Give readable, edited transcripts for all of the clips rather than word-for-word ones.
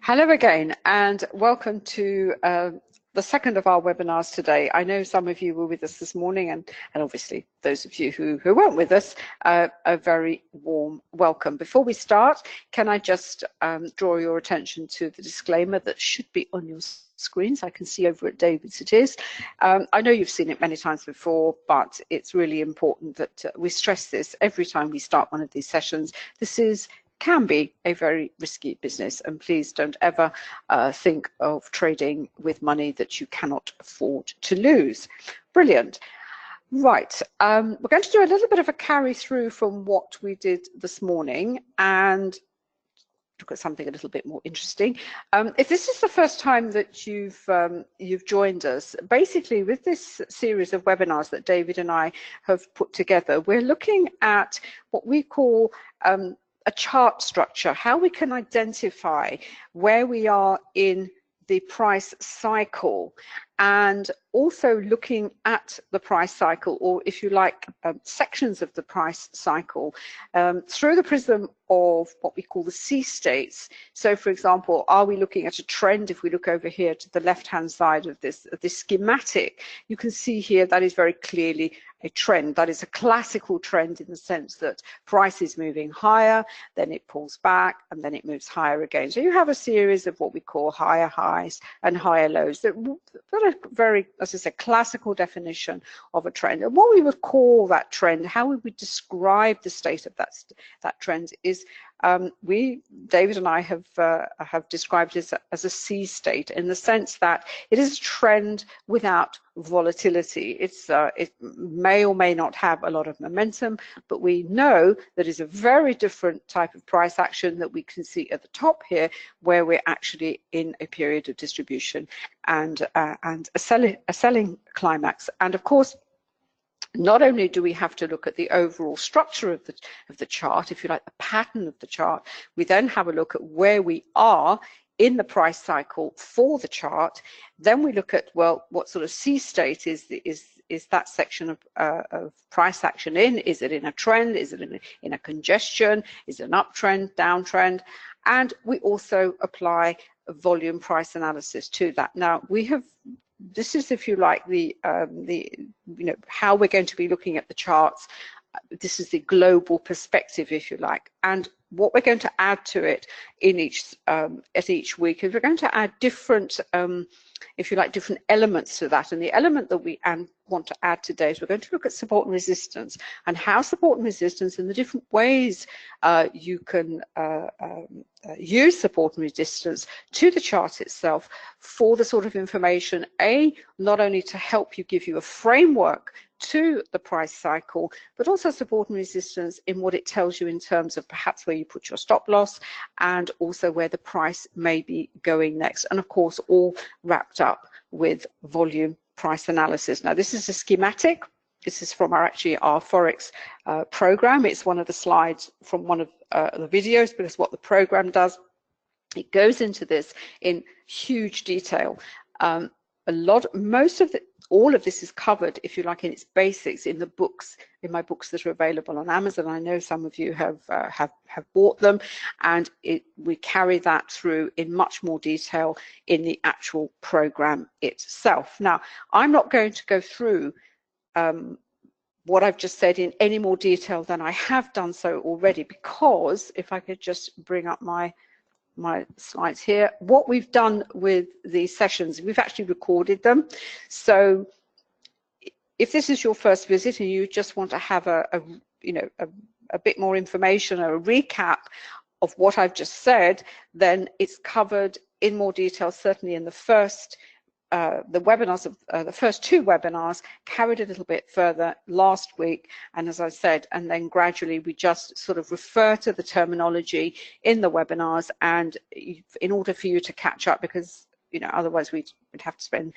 Hello again, and welcome to the second of our webinars today. I know some of you were with us this morning, and obviously those of you who weren't with us, a very warm welcome. Before we start, can I just draw your attention to the disclaimer that should be on your screens. I can see over at David's it is. I know you've seen it many times before, but it's really important that we stress this every time we start one of these sessions. This can be a very risky business, and please don't ever think of trading with money that you cannot afford to lose. Brilliant. Right, we're going to do a little bit of a carry through from what we did this morning and look at something a little bit more interesting. If this is the first time that you've joined us, basically with this series of webinars that David and I have put together, we're looking at what we call a chart structure, how we can identify where we are in the price cycle, and also looking at the price cycle, or if you like, sections of the price cycle through the prism of what we call the C states. So for example, are we looking at a trend? If we look over here to the left hand side of this schematic, you can see here that is very clearly a trend. That is a classical trend in the sense that price is moving higher, then it pulls back, and then it moves higher again. So you have a series of what we call higher highs and higher lows that are very, as I said, classical definition of a trend. And what we would call that trend, how we would describe the state of that trend is David and I have described it as a C state, in the sense that it is a trend without volatility. It may or may not have a lot of momentum, but we know that it's a very different type of price action that we can see at the top here, where we're actually in a period of distribution and a selling climax. And of course, not only do we have to look at the overall structure of the chart, if you like, the pattern of the chart, we then have a look at where we are in the price cycle for the chart. Then we look at, well, what sort of C state is that section of price action in? Is it in a trend? Is it in a congestion? Is it an uptrend, downtrend? And we also apply a volume price analysis to that. Now this is, if you like, how we're going to be looking at the charts. This is the global perspective, if you like, and what we're going to add to it in each week is we're going to add different, if you like, different elements to that. And the element that we want to add today is we're going to look at support and resistance, and how support and resistance and the different ways you can use support and resistance to the chart itself for the sort of information, not only to help you, give you a framework to the price cycle, but also support and resistance in what it tells you in terms of perhaps where you put your stop loss, and also where the price may be going next. And of course, all wrapped up with volume price analysis. Now, this is a schematic. This is from our Forex program. It's one of the slides from one of the videos, because what the program does, it goes into this in huge detail. All of this is covered, if you like, in its basics in the books, in my books that are available on Amazon. I know some of you have bought them, and we carry that through in much more detail in the actual program itself. Now, I'm not going to go through what I've just said in any more detail than I have done so already, because if I could just bring up my slides here. What we've done with these sessions, we've actually recorded them. So if this is your first visit and you just want to have a bit more information or a recap of what I've just said, then it's covered in more detail, certainly in the first the first two webinars, carried a little bit further last week, and as I said, and then gradually we just sort of refer to the terminology in the webinars, and in order for you to catch up, because otherwise we'd have to spend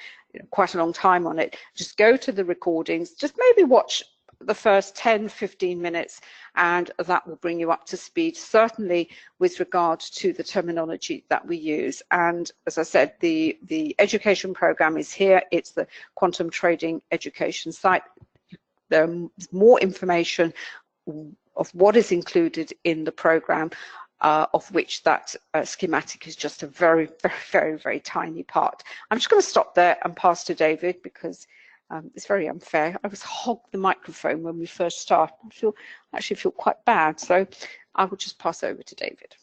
quite a long time on it, just go to the recordings, just maybe watch the first 10-15 minutes, and that will bring you up to speed, certainly with regard to the terminology that we use. And as I said, the education program is here. It's the Quantum Trading Education site. There's more information of what is included in the program of which that schematic is just a very, very, very, very tiny part. I'm just going to stop there and pass to David, because it's very unfair. I was hogged the microphone when we first started. I actually feel quite bad, so I will just pass over to David.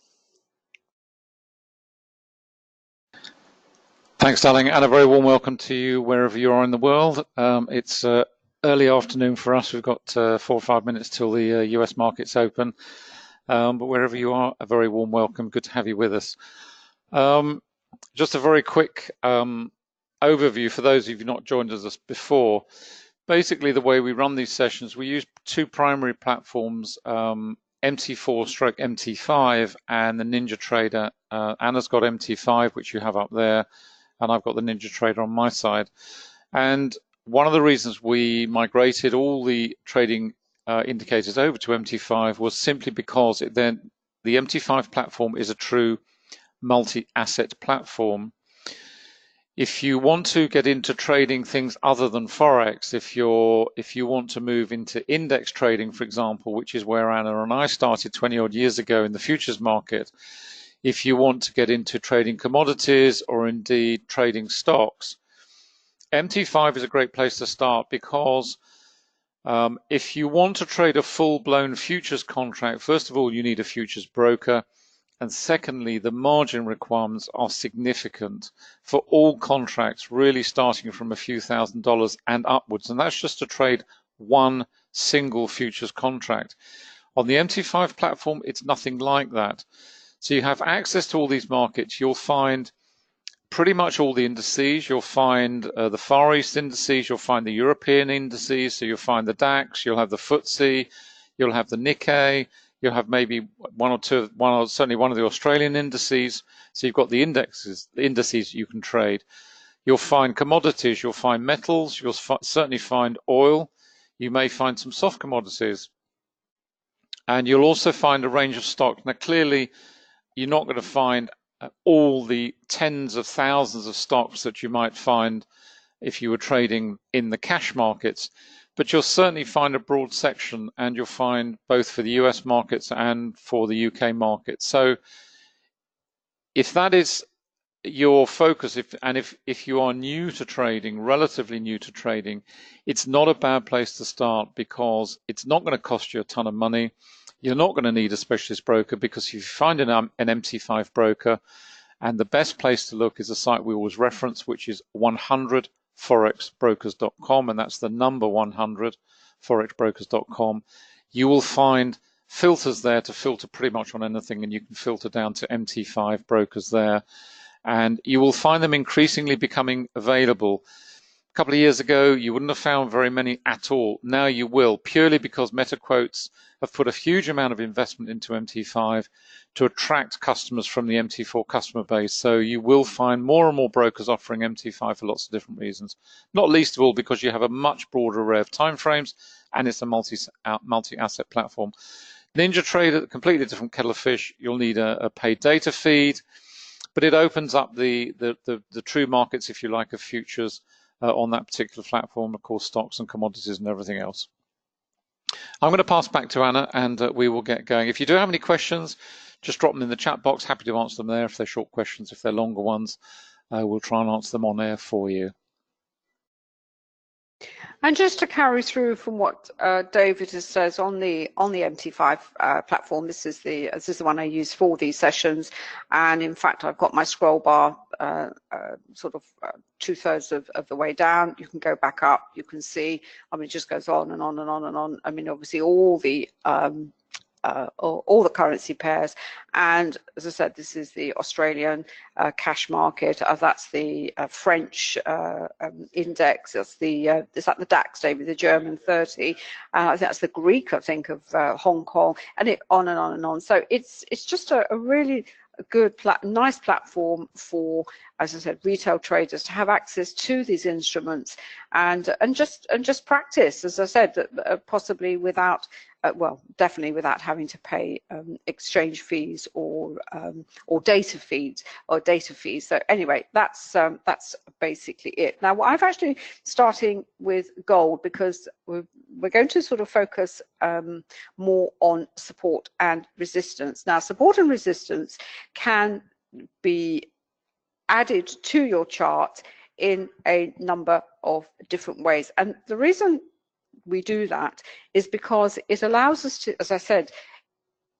Thanks, darling, and a very warm welcome to you wherever you are in the world. It's early afternoon for us. We've got 4 or 5 minutes till the US markets open, but wherever you are, a very warm welcome. Good to have you with us. Just a very quick overview for those of you who've not joined us before. Basically, the way we run these sessions, we use 2 primary platforms, MT4/MT5 and the NinjaTrader. Anna's got MT5, which you have up there, and I've got the NinjaTrader on my side. And one of the reasons we migrated all the trading indicators over to MT5 was simply because the MT5 platform is a true multi-asset platform. If you want to get into trading things other than Forex, if you want to move into index trading, for example, which is where Anna and I started 20 odd years ago in the futures market, if you want to get into trading commodities or indeed trading stocks, MT5 is a great place to start, because if you want to trade a full-blown futures contract, first of all, you need a futures broker. And secondly, the margin requirements are significant for all contracts, really starting from a few $1,000s and upwards. And that's just to trade one single futures contract. On the MT5 platform, it's nothing like that. So you have access to all these markets. You'll find pretty much all the indices. You'll find the Far East indices. You'll find the European indices. So you'll find the DAX. You'll have the FTSE. You'll have the Nikkei. You'll have maybe certainly one of the Australian indices. So you've got the indices you can trade. You'll find commodities. You'll find metals. You'll certainly find oil. You may find some soft commodities. And you'll also find a range of stocks. Now, clearly, you're not going to find all the tens of thousands of stocks that you might find if you were trading in the cash markets, but you'll certainly find a broad section, and you'll find both for the US markets and for the UK market. So if that is your focus, if you are new to trading, relatively new to trading, it's not a bad place to start, because it's not going to cost you a ton of money. You're not going to need a specialist broker, because if you find an MT5 broker, and the best place to look is a site we always reference, which is 100forexbrokers.com, and that's the number 100forexbrokers.com. You will find filters there to filter pretty much on anything, and you can filter down to MT5 brokers there, and you will find them increasingly becoming available. A couple of years ago, you wouldn't have found very many at all. Now you will, purely because MetaQuotes have put a huge amount of investment into MT5 to attract customers from the MT4 customer base. So you will find more and more brokers offering MT5 for lots of different reasons, not least of all because you have a much broader array of timeframes, and it's a multi-asset platform. NinjaTrader, completely different kettle of fish. You'll need a paid data feed, but it opens up the true markets, if you like, of futures on that particular platform, of course, stocks and commodities and everything else. I'm going to pass back to Anna, and we will get going. If you do have any questions, just drop them in the chat box. Happy to answer them there if they're short questions. If they're longer ones, we'll try and answer them on air for you. And just to carry through from what David says on the MT5 platform, this is the one I use for these sessions, and in fact I've got my scroll bar sort of 2/3 of the way down. You can go back up. You can see. I mean, it just goes on and on and on and on. I mean, obviously all the currency pairs, and as I said, this is the Australian cash market. That's the French index. That's is that the DAX, David? The German 30. I think that's the Greek, I think, of Hong Kong, and it on and on and on. So it's just a really good, nice platform for, as I said, retail traders to have access to these instruments and just practice, as I said, possibly without, well, definitely without having to pay exchange fees or data fees. So anyway, that's basically it. Now, I've actually starting with gold, because we're going to sort of focus more on support and resistance. Now, support and resistance can be added to your chart in a number of different ways. And the reason we do that is because it allows us to, as I said,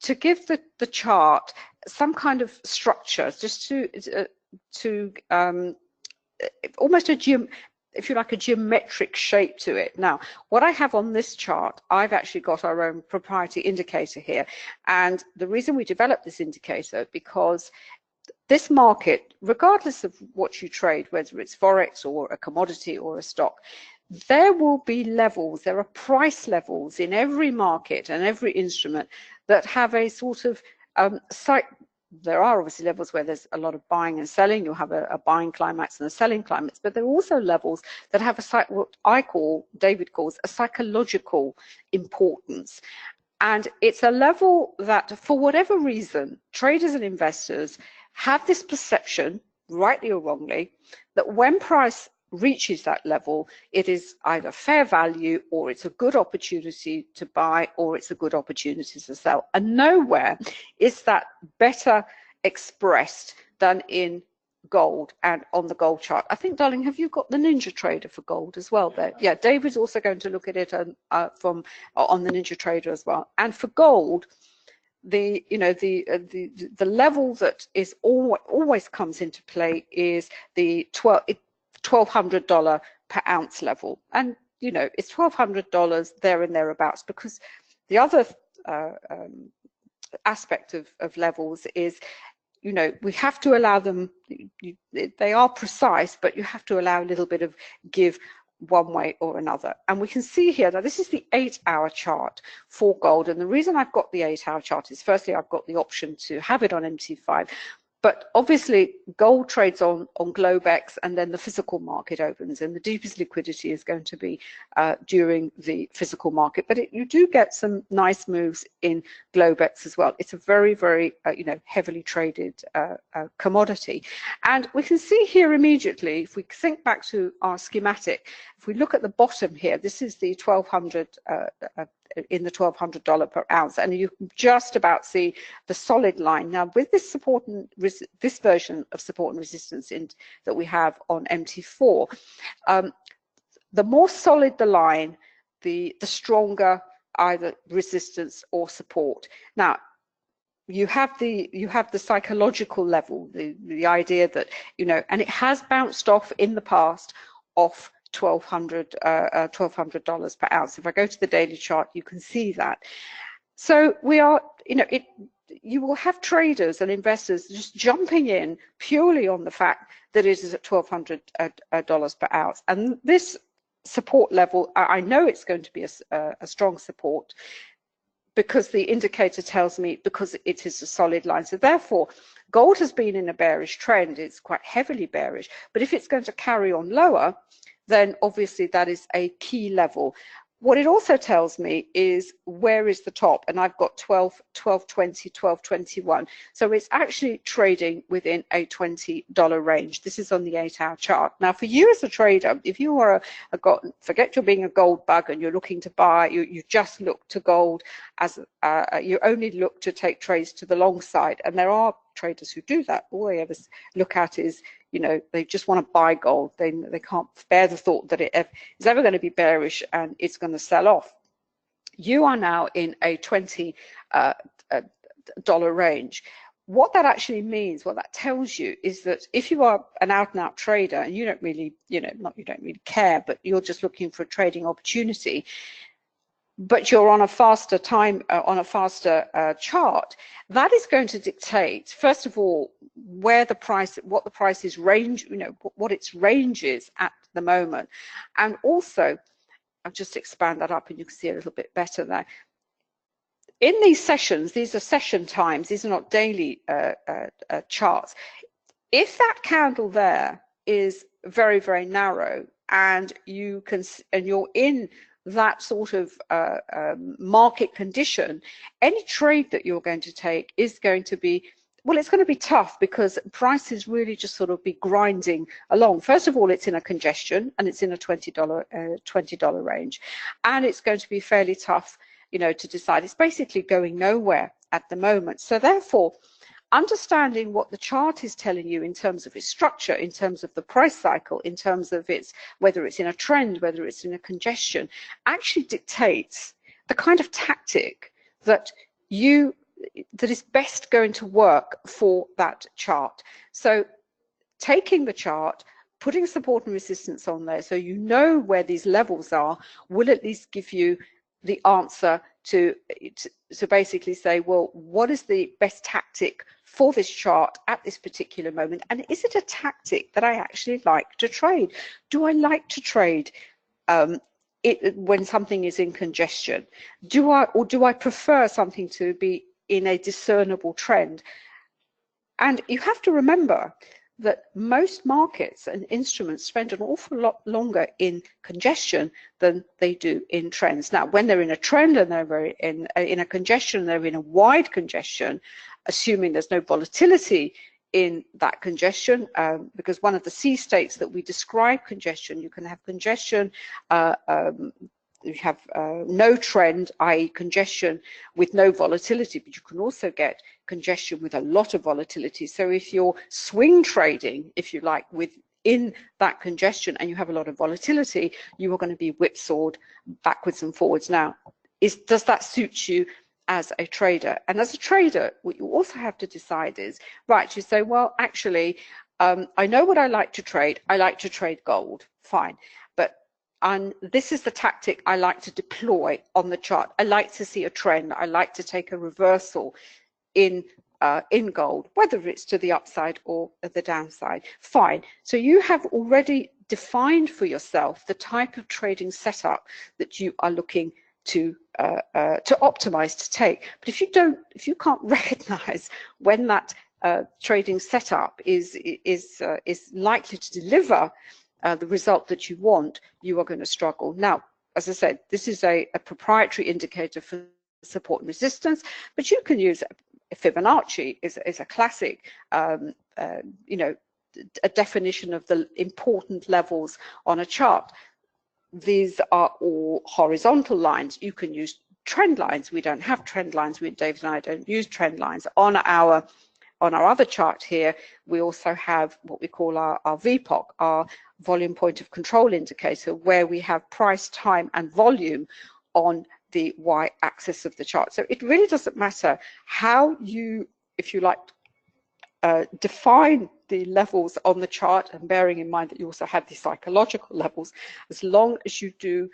to give the chart some kind of structure, just to almost if you like, a geometric shape to it. Now, what I have on this chart, I've actually got our own proprietary indicator here. And the reason we developed this indicator, because this market, regardless of what you trade, whether it's Forex or a commodity or a stock, there will be levels, there are price levels in every market and every instrument that have a sort of there are obviously levels where there's a lot of buying and selling. You'll have a buying climax and a selling climax, but there are also levels that have what David calls a psychological importance. And it's a level that, for whatever reason, traders and investors have this perception, rightly or wrongly, that when price reaches that level, it is either fair value, or it's a good opportunity to buy, or it's a good opportunity to sell. And nowhere is that better expressed than in gold and on the gold chart. I think, darling, have you got the NinjaTrader for gold as well there? Yeah, David's also going to look at it on the NinjaTrader as well. And for gold, the level that is always comes into play is the $1,200 per ounce level. And it's $1,200 there and thereabouts, because the other aspect of levels is, we have to allow them, they are precise, but you have to allow a little bit of give one way or another. And we can see here, now this is the 8-hour chart for gold. And the reason I've got the 8-hour chart is, firstly, I've got the option to have it on MT5. But obviously, gold trades on Globex, and then the physical market opens, and the deepest liquidity is going to be during the physical market. But you do get some nice moves in Globex as well. It's a very, very heavily traded commodity. And we can see here immediately, if we think back to our schematic, if we look at the bottom here, this is the 1200 in the $1,200 per ounce, and you can just about see the solid line. Now, with this support and this version of support and resistance that we have on MT4, the more solid the line, the stronger either resistance or support. Now, you have the psychological level, the idea that and it has bounced off in the past off $1,200 per ounce. If I go to the daily chart, you can see that. So we are, you will have traders and investors just jumping in purely on the fact that it is at $1,200 per ounce. And this support level, I know it's going to be a strong support, because the indicator tells me, because it is a solid line. So therefore, gold has been in a bearish trend. It's quite heavily bearish. But if it's going to carry on lower, then obviously that is a key level. What it also tells me is, where is the top? And I've got 12.20, 12.21. So it's actually trading within a $20 range. This is on the 8-hour chart. Now, for you as a trader, if you are forget you're being a gold bug and you're looking to buy, you just look to gold as you only look to take trades to the long side. And there are traders who do that. All they ever look at is, they just want to buy gold. They can't bear the thought that it is ever going to be bearish and it's going to sell off. You are now in a $20 range. What that actually means, what that tells you, is that if you are an out-and-out trader and you don't really, you don't really care, but you're just looking for a trading opportunity, but you're on a faster time, on a faster chart, that is going to dictate, first of all, what the price is range, what its range is at the moment. And also, I'll just expand that up and you can see a little bit better there. In these sessions, these are session times, these are not daily charts. If that candle there is very, very narrow, and you're in that sort of market condition, any trade that you're going to take is going to be Well, it's going to be tough because prices really just sort of be grinding along. First of all, it's in a congestion and it's in a $20 range, and it's going to be fairly tough, you know, to decide. It's basically going nowhere at the moment. So therefore, understanding what the chart is telling you in terms of its structure, in terms of the price cycle, in terms of its, whether it's in a trend, whether it's in a congestion, actually dictates the kind of tactic that is best going to work for that chart. So taking the chart, putting support and resistance on there so you know where these levels are will at least give you the answer to basically say, well, what is the best tactic for this chart at this particular moment? And is it a tactic that I actually like to trade? Do I like to trade when something is in congestion? Do I prefer something to be in a discernible trend? And you have to remember that most markets and instruments spend an awful lot longer in congestion than they do in trends. Now, when they're in a trend and they're in a congestion, they're in a wide congestion, assuming there's no volatility in that congestion, because one of the C states that we describe congestion, you can have congestion, you have no trend, i.e. congestion with no volatility, but you can also get congestion with a lot of volatility. So if you're swing trading, if you like, within that congestion and you have a lot of volatility, you are going to be whipsawed backwards and forwards. Now, does that suit you as a trader? And as a trader, what you also have to decide is, right, you say, well, actually, I know what I like to trade. I like to trade gold, fine. And this is the tactic I like to deploy on the chart. I like to see a trend. I like to take a reversal in gold, whether it's to the upside or the downside. Fine. So you have already defined for yourself the type of trading setup that you are looking to optimize, to take. But if you can't recognize when that trading setup is likely to deliver the result that you want, you are going to struggle. Now, as I said, this is a proprietary indicator for support and resistance, but you can use Fibonacci is a classic, you know, a definition of the important levels on a chart. These are all horizontal lines. You can use trend lines. We don't have trend lines. David and I don't use trend lines. On our other chart here, we also have what we call our VPOC, our volume point of control indicator, where we have price, time, and volume on the y-axis of the chart. So it really doesn't matter how you, if you like, define the levels on the chart, and bearing in mind that you also have the psychological levels, as long as you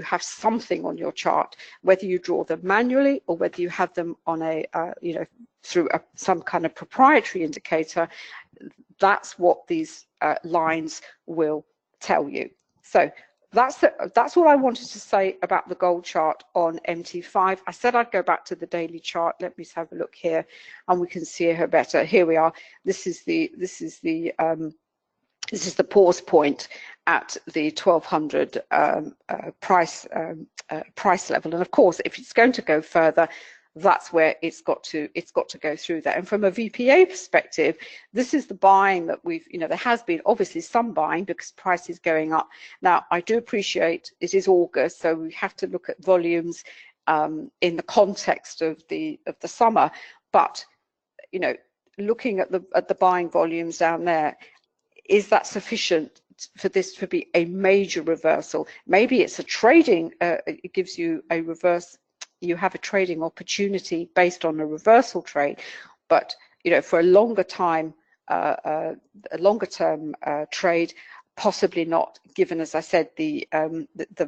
have something on your chart, whether you draw them manually or whether you have them on a you know, through some kind of proprietary indicator, that's what these lines will tell you. So that's what I wanted to say about the gold chart on MT5. I said I'd go back to the daily chart. Let me have a look here, and we can see her better. Here we are. This is the pause point at the 1200 price level, and of course, if it's going to go further, that's where it's got to go through that. And from a VPA perspective, this is the buying that we've, you know, there has been obviously some buying because price is going up. Now, I do appreciate it is August, so we have to look at volumes in the context of the summer. But, you know, looking at the buying volumes down there, is that sufficient for this to be a major reversal? Maybe it's a trading, it gives you a reverse. You have a trading opportunity based on a reversal trade, but you know, for a longer time, a longer term trade, possibly not, given, as I said, the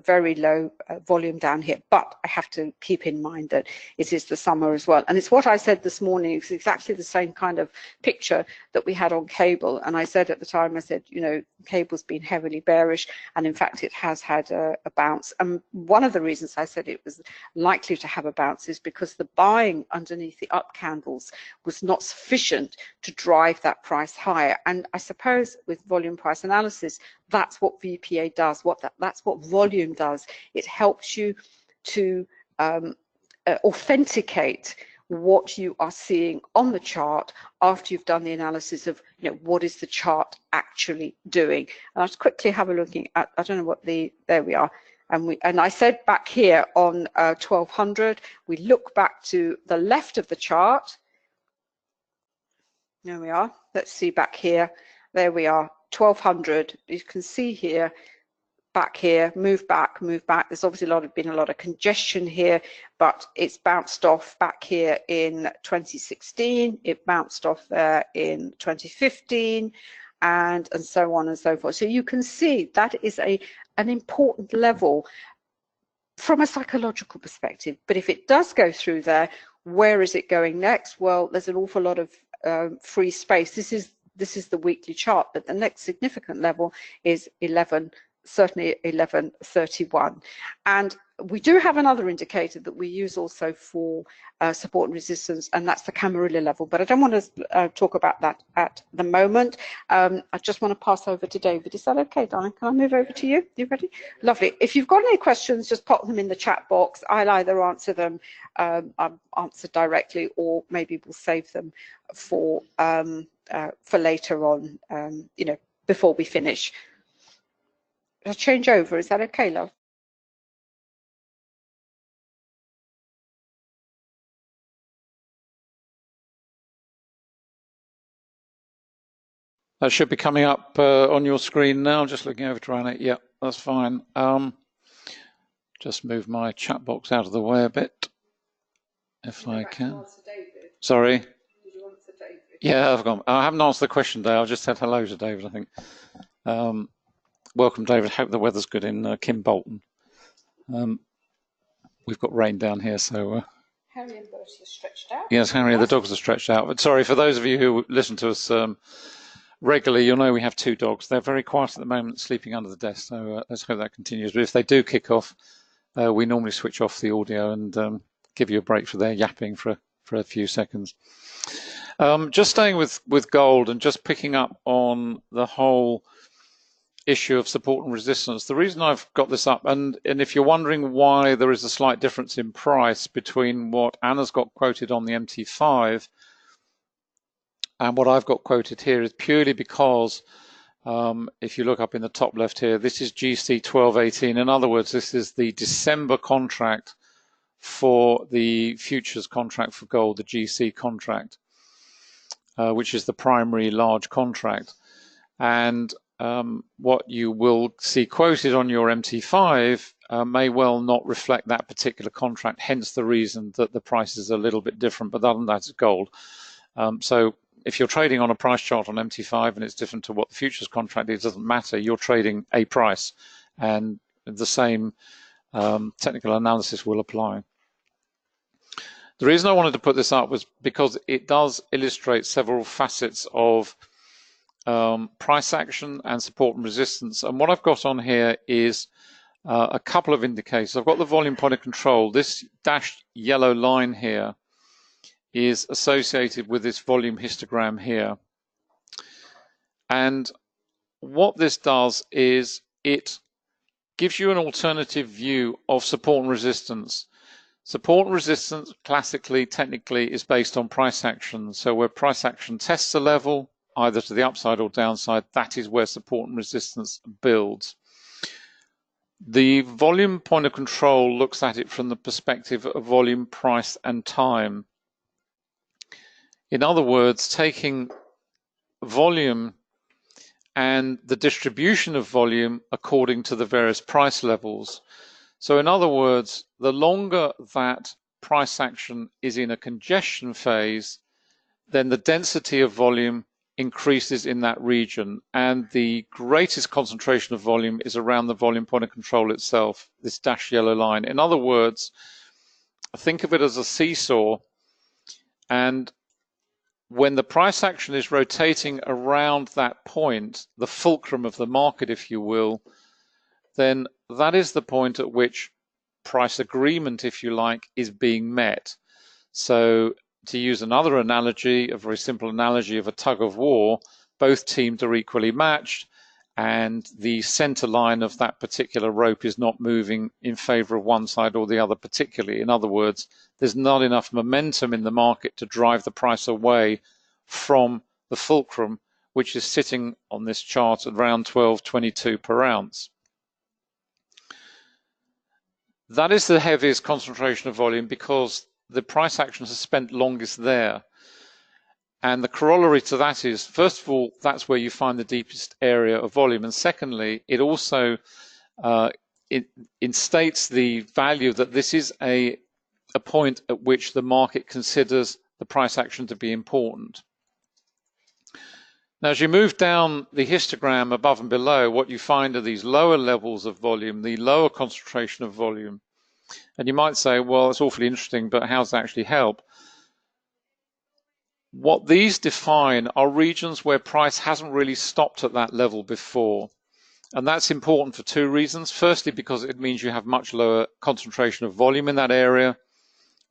very low volume down here. But I have to keep in mind that it is the summer as well, and it's what I said this morning. It's exactly the same kind of picture that we had on cable, and I said at the time, I said, you know, cable's been heavily bearish, and in fact it has had a bounce. And one of the reasons I said it was likely to have a bounce is because the buying underneath the up candles was not sufficient to drive that price higher. And I suppose with volume price analysis, that's what VPA does. That's what volume does. It helps you to authenticate what you are seeing on the chart after you've done the analysis of, what is the chart actually doing. And I'll just quickly have a look at, I don't know what there we are. And I said back here on 1200, we look back to the left of the chart. There we are. Let's see back here. There we are, 1200. You can see here, back here, move back, move back. There's obviously been a lot of congestion here, but it's bounced off back here in 2016. It bounced off there in 2015, and so on and so forth. So you can see that is an important level from a psychological perspective. But if it does go through there, where is it going next? Well, there's an awful lot of free space. This is the weekly chart, but the next significant level is certainly 1131. And we do have another indicator that we use also for support and resistance, and that's the Camarilla level, but I don't want to talk about that at the moment. I just want to pass over to David. Is that okay, darling? Can I move over to you? You ready? Lovely. If you've got any questions, just pop them in the chat box. I'll either answer them, answer directly, or maybe we'll save them for later on, before we finish. I'll change over. Is that okay, love? That should be coming up on your screen now. Just looking over to Anna. Yeah, that's fine. Just move my chat box out of the way a bit, if I can. Sorry. Did you answer David? Yeah, I've gone. I haven't answered the question, Dave. I just said hello to David, I think. Welcome, David. Hope the weather's good in Kimbolton. We've got rain down here, so... Harry and Bertie are stretched out. Yes, Harry, the dogs are stretched out. But sorry, for those of you who listen to us regularly, you'll know we have 2 dogs. They're very quiet at the moment, sleeping under the desk, so let's hope that continues. But if they do kick off, we normally switch off the audio and give you a break for their yapping for a few seconds. Just staying with gold and just picking up on the whole issue of support and resistance. The reason I've got this up, and if you're wondering why there is a slight difference in price between what Anna's got quoted on the MT5 and what I've got quoted here, is purely because if you look up in the top left here, this is GC 1218. In other words, this is the December contract for the futures contract for gold, the GC contract, which is the primary large contract. And what you will see quoted on your MT5 may well not reflect that particular contract, hence the reason that the price is a little bit different, but other than that, it's gold. So if you're trading on a price chart on MT5 and it's different to what the futures contract is, it doesn't matter. You're trading a price, and the same technical analysis will apply. The reason I wanted to put this up was because it does illustrate several facets of price action and support and resistance. And what I've got on here is a couple of indicators. I've got the volume point of control. This dashed yellow line here is associated with this volume histogram here. And what this does is it gives you an alternative view of support and resistance. Support and resistance, classically, technically, is based on price action. So where price action tests a level, either to the upside or downside, that is where support and resistance builds. The volume point of control looks at it from the perspective of volume, price, and time. In other words, taking volume and the distribution of volume according to the various price levels. So in other words, the longer that price action is in a congestion phase, then the density of volume increases in that region, and the greatest concentration of volume is around the volume point of control itself, this dashed yellow line. In other words, think of it as a seesaw, and when the price action is rotating around that point, the fulcrum of the market, if you will, then that is the point at which price agreement, if you like, is being met. So to use another analogy, a very simple analogy of a tug of war, both teams are equally matched, and the center line of that particular rope is not moving in favor of one side or the other particularly. In other words, there's not enough momentum in the market to drive the price away from the fulcrum, which is sitting on this chart at around 12.22 per ounce. That is the heaviest concentration of volume because the price action has spent longest there. And the corollary to that is, first of all, that's where you find the deepest area of volume. And secondly, it also instates the value that this is a point at which the market considers the price action to be important. Now, as you move down the histogram above and below, what you find are these lower levels of volume, the lower concentration of volume. And you might say, well, it's awfully interesting, but how does that actually help? What these define are regions where price hasn't really stopped at that level before. And that's important for two reasons. Firstly, because it means you have much lower concentration of volume in that area.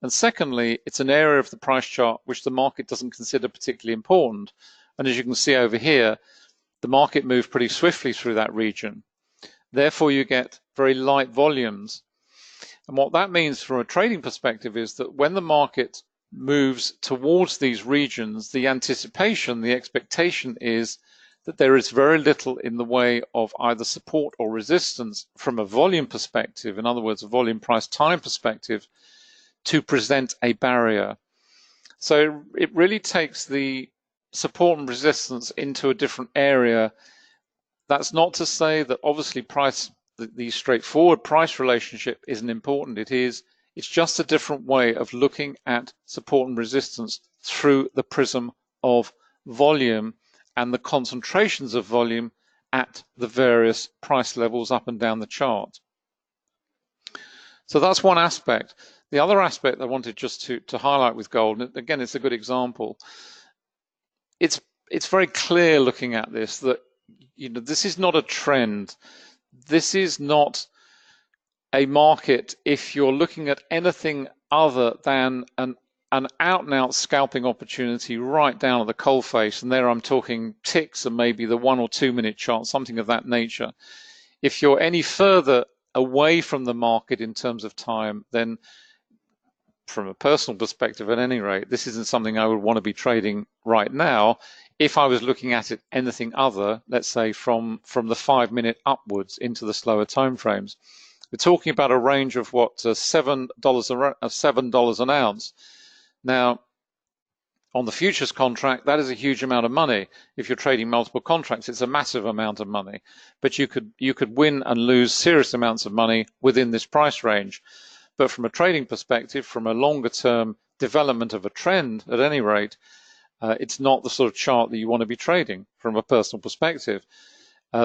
And secondly, it's an area of the price chart which the market doesn't consider particularly important. And as you can see over here, the market moved pretty swiftly through that region. Therefore, you get very light volumes. And what that means from a trading perspective is that when the market moves towards these regions, the anticipation, the expectation is that there is very little in the way of either support or resistance from a volume perspective, in other words, a volume price time perspective, to present a barrier. So it really takes the support and resistance into a different area. That's not to say that obviously price, the straightforward price relationship isn't important. It is. It's just a different way of looking at support and resistance through the prism of volume and the concentrations of volume at the various price levels up and down the chart. So that's one aspect. The other aspect I wanted just to highlight with gold, and again, it's a good example. It's very clear looking at this that this is not a trend. This is not a market if you're looking at anything other than an out-and-out scalping opportunity right down at the coalface, and there I'm talking ticks and maybe the 1 or 2 minute chart, something of that nature. If you're any further away from the market in terms of time, then from a personal perspective at any rate, this isn't something I would want to be trading right now. If I was looking at it anything other, let's say from the 5 minute upwards into the slower time frames. We're talking about a range of what, $7 an ounce. Now, on the futures contract, that is a huge amount of money. If you're trading multiple contracts, it's a massive amount of money. But you could win and lose serious amounts of money within this price range. But from a trading perspective, from a longer term development of a trend, at any rate, it's not the sort of chart that you want to be trading from a personal perspective.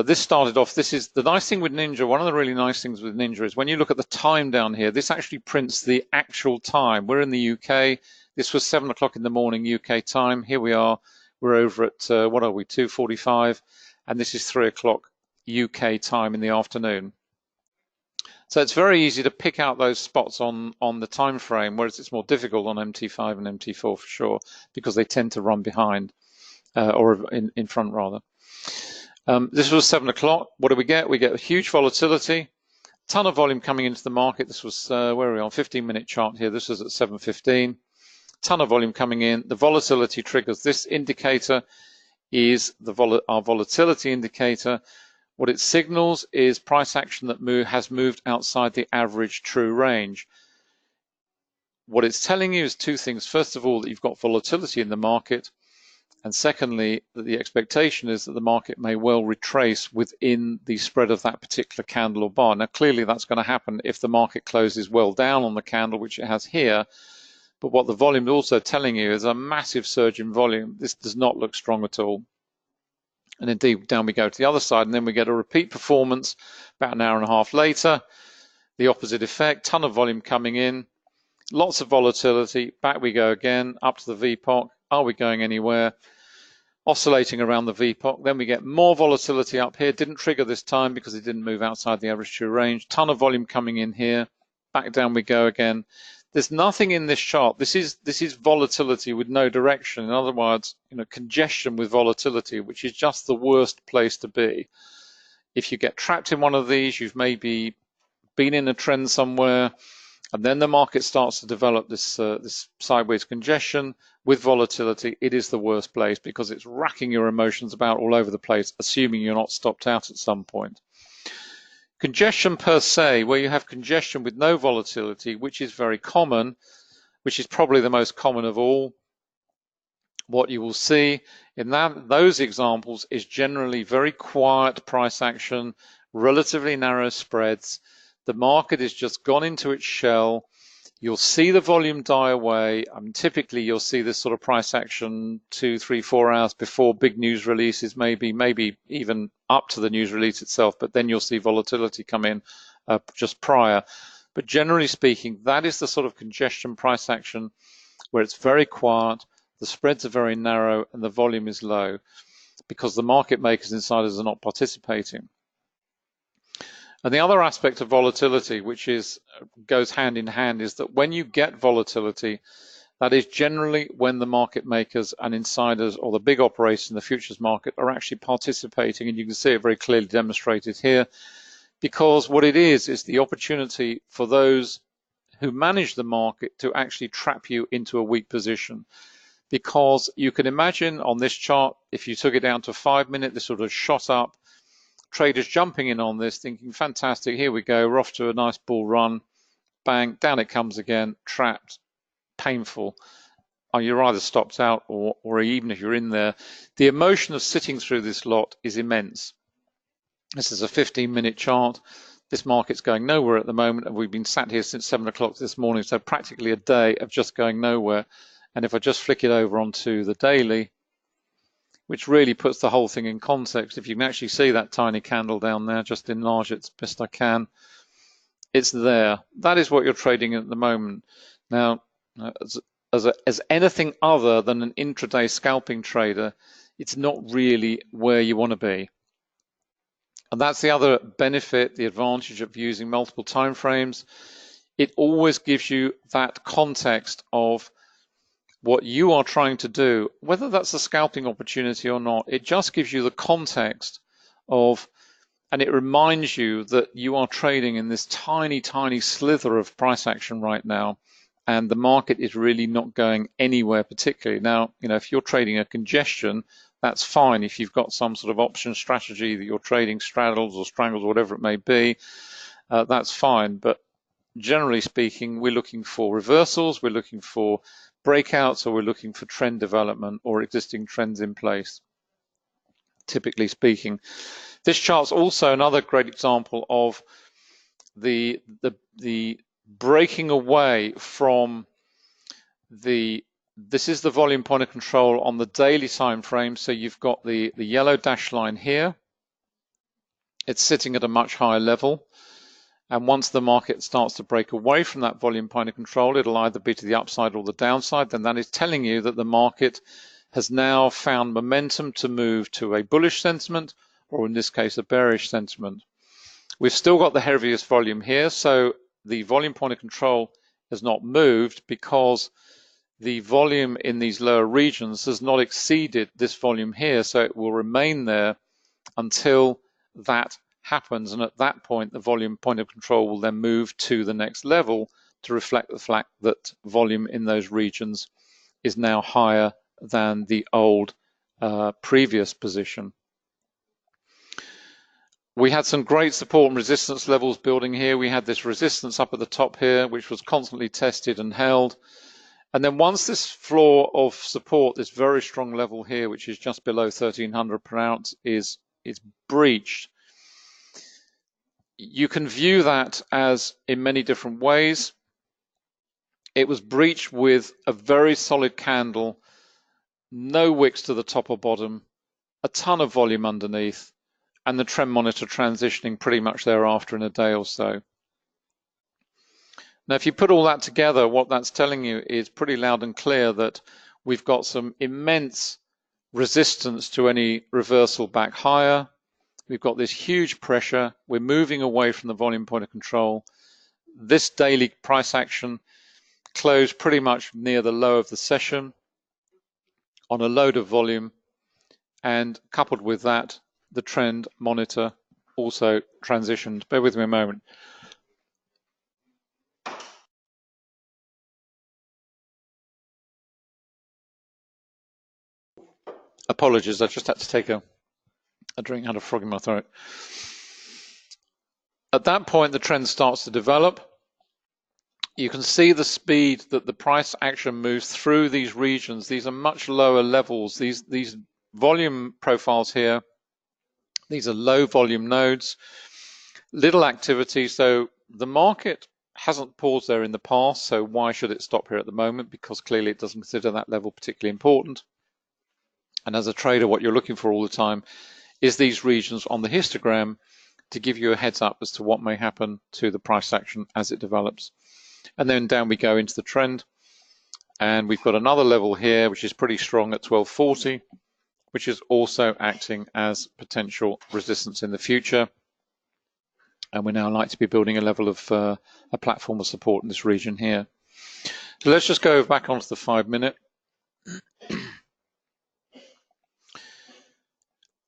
This started off, this is the nice thing with Ninja. One of the really nice things with Ninja is when you look at the time down here, this actually prints the actual time. We're in the UK. This was 7 o'clock in the morning UK time. Here we are. We're over at, what are we, 2:45? And this is 3 o'clock UK time in the afternoon. So it's very easy to pick out those spots on the time frame, whereas it's more difficult on MT5 and MT4 for sure, because they tend to run behind, or in front rather. This was 7 o'clock. What do we get? We get a huge volatility, ton of volume coming into the market. This was, where are we on? 15-minute chart here. This was at 7:15. Ton of volume coming in. The volatility triggers. This indicator is our volatility indicator. What it signals is price action that has moved outside the average true range. What it's telling you is two things. First of all, that you've got volatility in the market. And secondly, that the expectation is that the market may well retrace within the spread of that particular candle or bar. Now, clearly that's going to happen if the market closes well down on the candle, which it has here. But what the volume is also telling you is a massive surge in volume. This does not look strong at all. And indeed, down we go to the other side, and then we get a repeat performance about an hour and a half later. The opposite effect, ton of volume coming in, lots of volatility. Back we go again, up to the VPOC. Are we going anywhere? Oscillating around the VPOC. Then we get more volatility up here. Didn't trigger this time because it didn't move outside the average true range. Ton of volume coming in here. Back down we go again. There's nothing in this chart. This is volatility with no direction. In other words, congestion with volatility, which is just the worst place to be. If you get trapped in one of these, you've maybe been in a trend somewhere, and then the market starts to develop this this sideways congestion with volatility. It is the worst place because it's racking your emotions about all over the place, assuming you're not stopped out at some point. Congestion per se, where you have congestion with no volatility, which is very common, which is probably the most common of all, what you will see in those examples is generally very quiet price action, relatively narrow spreads. The market has just gone into its shell. You'll see the volume die away. Typically, you'll see this sort of price action 2, 3, 4 hours before big news releases, maybe even up to the news release itself, but then you'll see volatility come in just prior. But generally speaking, that is the sort of congestion price action where it's very quiet, the spreads are very narrow, and the volume is low because the market makers insiders are not participating. And the other aspect of volatility, which goes hand in hand, is that when you get volatility, that is generally when the market makers and insiders or the big operators in the futures market are actually participating. And you can see it very clearly demonstrated here, because what it is the opportunity for those who manage the market to actually trap you into a weak position. Because you can imagine on this chart, if you took it down to 5 minutes, this sort of shot up, traders jumping in on this, thinking, fantastic, here we go, we're off to a nice bull run, bang, down it comes again, trapped, painful. You're either stopped out or even if you're in there, the emotion of sitting through this lot is immense. This is a 15-minute chart. This market's going nowhere at the moment, and we've been sat here since 7 o'clock this morning, so practically a day of just going nowhere. And if I just flick it over onto the daily, which really puts the whole thing in context, if you can actually see that tiny candle down there, just enlarge it as best I can, it's there. That is what you're trading at the moment. Now, as anything other than an intraday scalping trader, it's not really where you want to be. And that's the other benefit, the advantage of using multiple time frames. It always gives you that context of what you are trying to do, whether that's a scalping opportunity or not. It just gives you the context of, and it reminds you that you are trading in this tiny, tiny slither of price action right now, and the market is really not going anywhere particularly. Now, if you're trading a congestion, that's fine. If you've got some sort of option strategy that you're trading straddles or strangles or whatever it may be, that's fine. But generally speaking, we're looking for reversals, we're looking for breakouts, or we're looking for trend development or existing trends in place, typically speaking. This chart's also another great example of the breaking away from this is the volume point of control on the daily time frame. So you've got the yellow dash line here. It's sitting at a much higher level. And once the market starts to break away from that volume point of control, it'll either be to the upside or the downside. Then that is telling you that the market has now found momentum to move to a bullish sentiment, or in this case, a bearish sentiment. We've still got the heaviest volume here, so the volume point of control has not moved because the volume in these lower regions has not exceeded this volume here, so it will remain there until that happens, and at that point the volume point of control will then move to the next level to reflect the fact that volume in those regions is now higher than the old previous position. We had some great support and resistance levels building here. We had this resistance up at the top here, which was constantly tested and held. And then once this floor of support, this very strong level here, which is just below 1300 per ounce, is breached, you can view that as in many different ways. It was breached with a very solid candle, no wicks to the top or bottom, a ton of volume underneath, and the trend monitor transitioning pretty much thereafter in a day or so. Now, if you put all that together, what that's telling you is pretty loud and clear that we've got some immense resistance to any reversal back higher. We've got this huge pressure. We're moving away from the volume point of control. This daily price action closed pretty much near the low of the session on a load of volume, and coupled with that, the trend monitor also transitioned. Bear with me a moment. Apologies, I just had to take a drink, had a frog in my throat. At that point, the trend starts to develop. You can see the speed that the price action moves through these regions. These are much lower levels. These volume profiles here, these are low volume nodes, little activity. So the market hasn't paused there in the past. So why should it stop here at the moment? Because clearly it doesn't consider that level particularly important. And as a trader, what you're looking for all the time is these regions on the histogram to give you a heads up as to what may happen to the price action as it develops. And then down we go into the trend. And we've got another level here, which is pretty strong at 1240, which is also acting as potential resistance in the future. And we now like to be building a level of a platform of support in this region here. So let's just go back onto the 5-minute.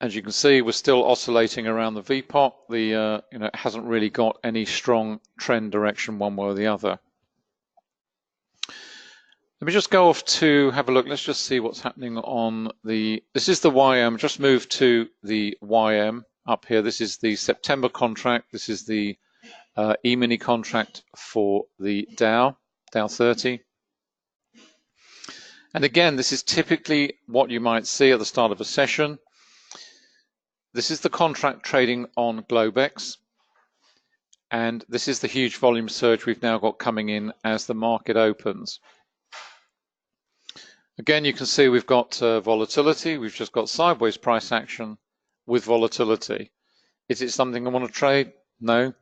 As you can see, we're still oscillating around the VPOC. It hasn't really got any strong trend direction one way or the other. Let me just go off to have a look. Let's just see what's happening on the, this is the YM, just moved to the YM up here. This is the September contract. This is the E-mini contract for the Dow 30. And again, this is typically what you might see at the start of a session. This is the contract trading on Globex. And this is the huge volume surge we've now got coming in as the market opens. Again, you can see we've got volatility. We've just got sideways price action with volatility. Is it something I want to trade? No.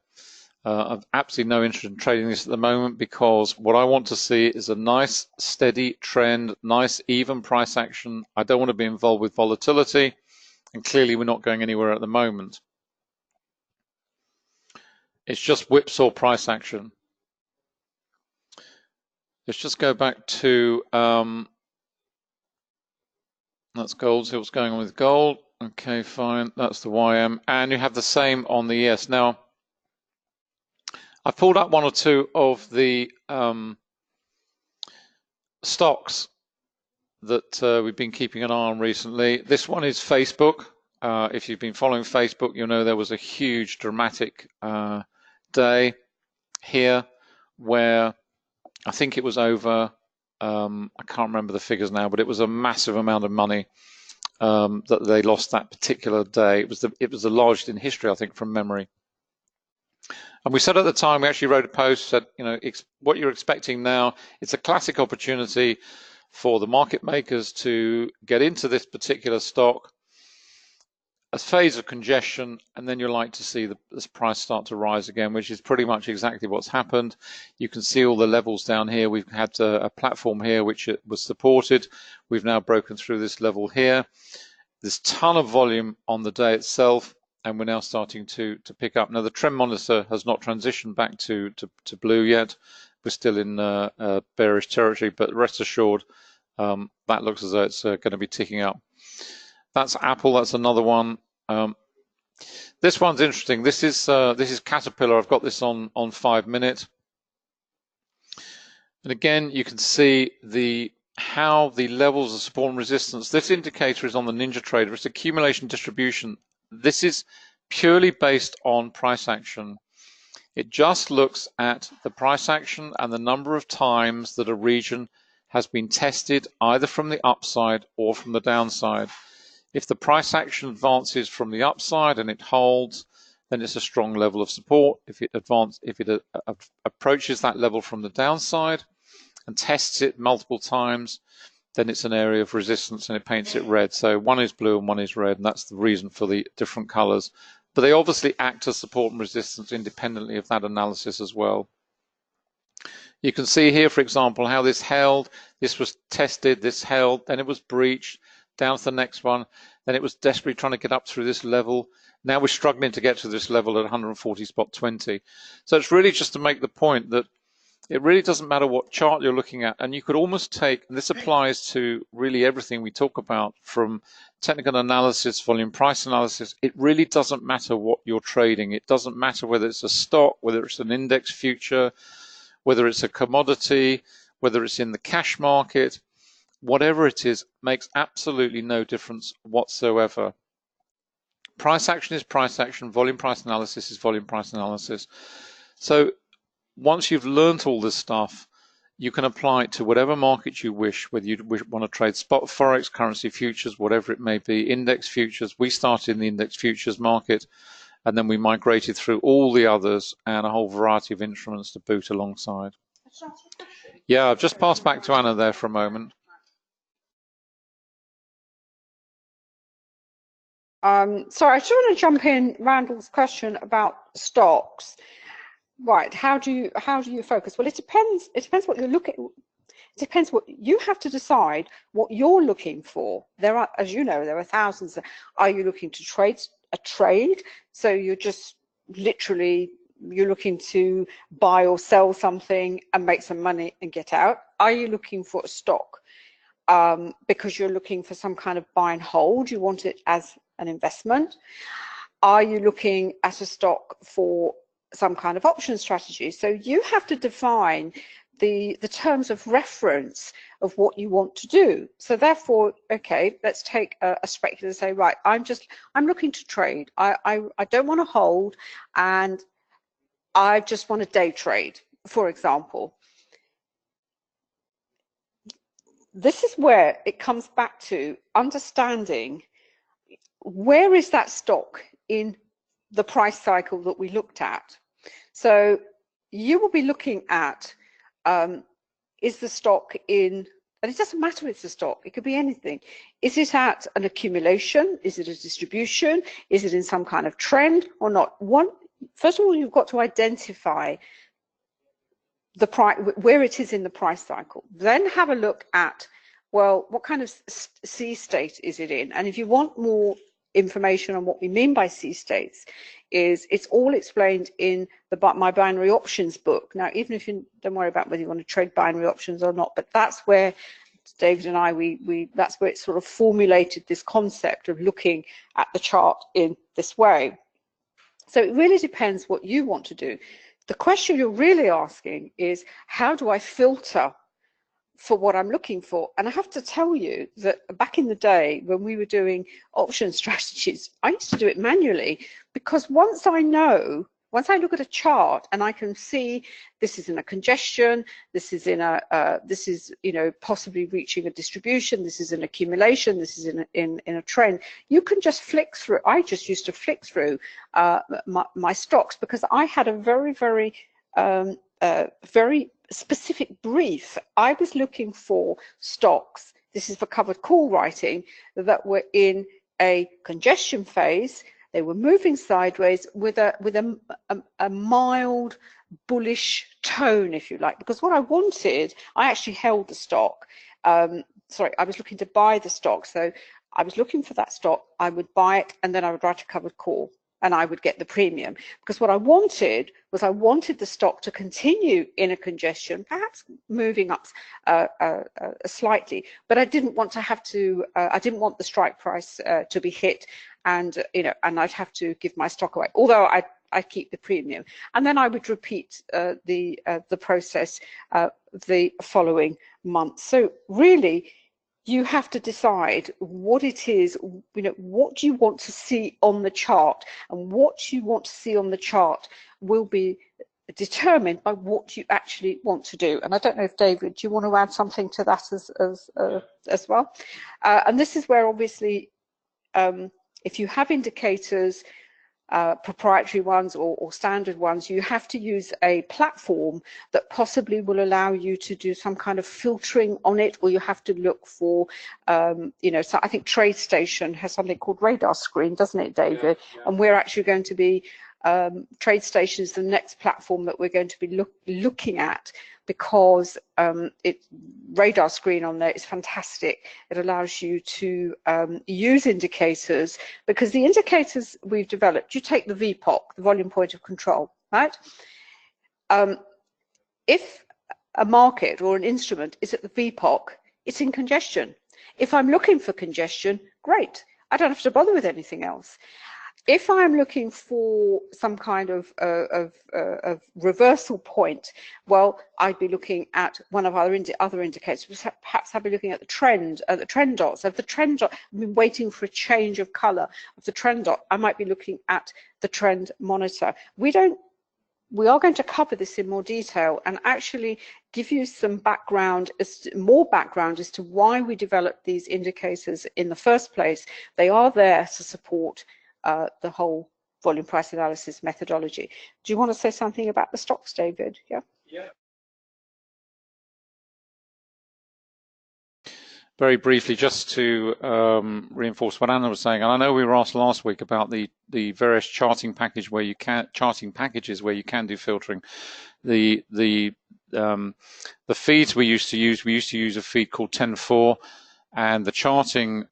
I've absolutely no interest in trading this at the moment, because what I want to see is a nice steady trend, nice even price action. I don't want to be involved with volatility, and clearly we're not going anywhere at the moment. It's just whipsaw price action. Let's just go back to that's gold. See what's going on with gold. Okay, fine. That's the YM. And you have the same on the ES. Now, I pulled up one or two of the stocks that we've been keeping an eye on recently. This one is Facebook. If you've been following Facebook, you'll know there was a huge dramatic day here where I think it was over, I can't remember the figures now, but it was a massive amount of money that they lost that particular day. It was the largest in history, I think, from memory. And we said at the time, we actually wrote a post, said, what you're expecting now, it's a classic opportunity for the market makers to get into this particular stock, a phase of congestion, and then you're like to see this price start to rise again, which is pretty much exactly what's happened. You can see all the levels down here. We've had a platform here which it was supported. We've now broken through this level here. There's a ton of volume on the day itself, and we're now starting to pick up. Now the trend monitor has not transitioned back to blue yet. We're still in bearish territory, but rest assured, that looks as though it's going to be ticking up. That's Apple. That's another one. This one's interesting. This is Caterpillar. I've got this on 5-minute. And again, you can see how the levels of support and resistance. This indicator is on the NinjaTrader. It's accumulation distribution. This is purely based on price action. It just looks at the price action and the number of times that a region has been tested either from the upside or from the downside. If the price action advances from the upside and it holds, then it's a strong level of support. If it approaches that level from the downside and tests it multiple times, then it's an area of resistance and it paints it red. So one is blue and one is red, and that's the reason for the different colors. But they obviously act as support and resistance independently of that analysis as well. You can see here, for example, how this held. This was tested, this held, then it was breached. Down to the next one, then it was desperately trying to get up through this level. Now we're struggling to get to this level at 140 spot 20. So it's really just to make the point that It really doesn't matter what chart you're looking at, and you could almost take, and this applies to really everything we talk about, from technical analysis, volume price analysis. It really doesn't matter what you're trading. It doesn't matter whether it's a stock, whether it's an index future, whether it's a commodity, whether it's in the cash market. Whatever it is makes absolutely no difference whatsoever. Price action is price action, volume price analysis is volume price analysis. So once you've learned all this stuff, you can apply it to whatever market you wish, whether you want to trade spot forex, currency futures, whatever it may be, index futures. We started in the index futures market, and then we migrated through all the others and a whole variety of instruments to boot alongside. Yeah, I've just passed back to Anna there for a moment. Sorry, I just want to jump in Randall's question about stocks. Right, how do you focus? Well, it depends what you're looking. It depends what you have to decide what you're looking for. There are, as you know, there are thousands. Are you looking to trade a trade? So you're just literally you're looking to buy or sell something and make some money and get out. Are you looking for a stock because you're looking for some kind of buy and hold? You want it as an investment. Are you looking at a stock for some kind of option strategy? So you have to define the terms of reference of what you want to do. So therefore, okay, let's take a speculator and say, right, I'm looking to trade. I don't want to hold, and I just want to day trade, for example. This is where it comes back to understanding where is that stock in the price cycle that we looked at. So you will be looking at, is the stock in, and it doesn't matter if it's a stock, it could be anything. Is it at an accumulation? Is it a distribution? Is it in some kind of trend or not? First of all, you've got to identify the price, where it is in the price cycle. Then have a look at, well, what kind of C state is it in? And if you want more information on what we mean by C states, it's all explained in my binary options book. Now, even if you don't worry about whether you want to trade binary options or not, but that's where David and I, that's where it sort of formulated this concept of looking at the chart in this way. So it really depends what you want to do. The question you're really asking is, how do I filter for what I'm looking for? And I have to tell you that back in the day when we were doing option strategies, I used to do it manually, because once I look at a chart and I can see this is in a congestion, this is in a this is, you know, possibly reaching a distribution, this is an accumulation, this is in a trend, you can just flick through. I just used to flick through my stocks, because I had a very specific brief. I was looking for stocks, this is for covered call writing, that were in a congestion phase. They were moving sideways with a mild bullish tone, if you like, because what I wanted, I actually held the stock. Sorry, I was looking to buy the stock. So I was looking for that stock, I would buy it, and then I would write a covered call, and I would get the premium. Because what I wanted was, I wanted the stock to continue in a congestion, perhaps moving up slightly, but I didn't want to have to, I didn't want the strike price to be hit, and you know, and I'd have to give my stock away, although I keep the premium. And then I would repeat the process the following month. So really, you have to decide what it is, you know, what you want to see on the chart, and what you want to see on the chart will be determined by what you actually want to do. And I don't know if David, do you want to add something to that as well? And this is where obviously, if you have indicators, proprietary ones or standard ones, you have to use a platform that possibly will allow you to do some kind of filtering on it, or you have to look for, you know, so I think TradeStation has something called Radar Screen, doesn't it, David? Yeah. And we're actually going to be, TradeStation is the next platform that we're going to be looking at, because Radar Screen on there is fantastic. It allows you to use indicators, because the indicators we've developed, you take the VPOC, the volume point of control, right? If a market or an instrument is at the VPOC, it's in congestion. If I'm looking for congestion, great. I don't have to bother with anything else. If I'm looking for some kind of reversal point, well, I'd be looking at one of our other indicators. Perhaps I'd be looking at the trend dots. If the trend dot, I've been waiting for a change of color of the trend dot, I might be looking at the trend monitor. We are going to cover this in more detail and actually give you some background, more background as to why we developed these indicators in the first place. They are there to support the whole volume price analysis methodology. Do you want to say something about the stocks, David? Yeah. Very briefly, just to reinforce what Anna was saying, and I know we were asked last week about the various charting packages where you can do filtering. The feeds we used to use a feed called 10.4, and the charting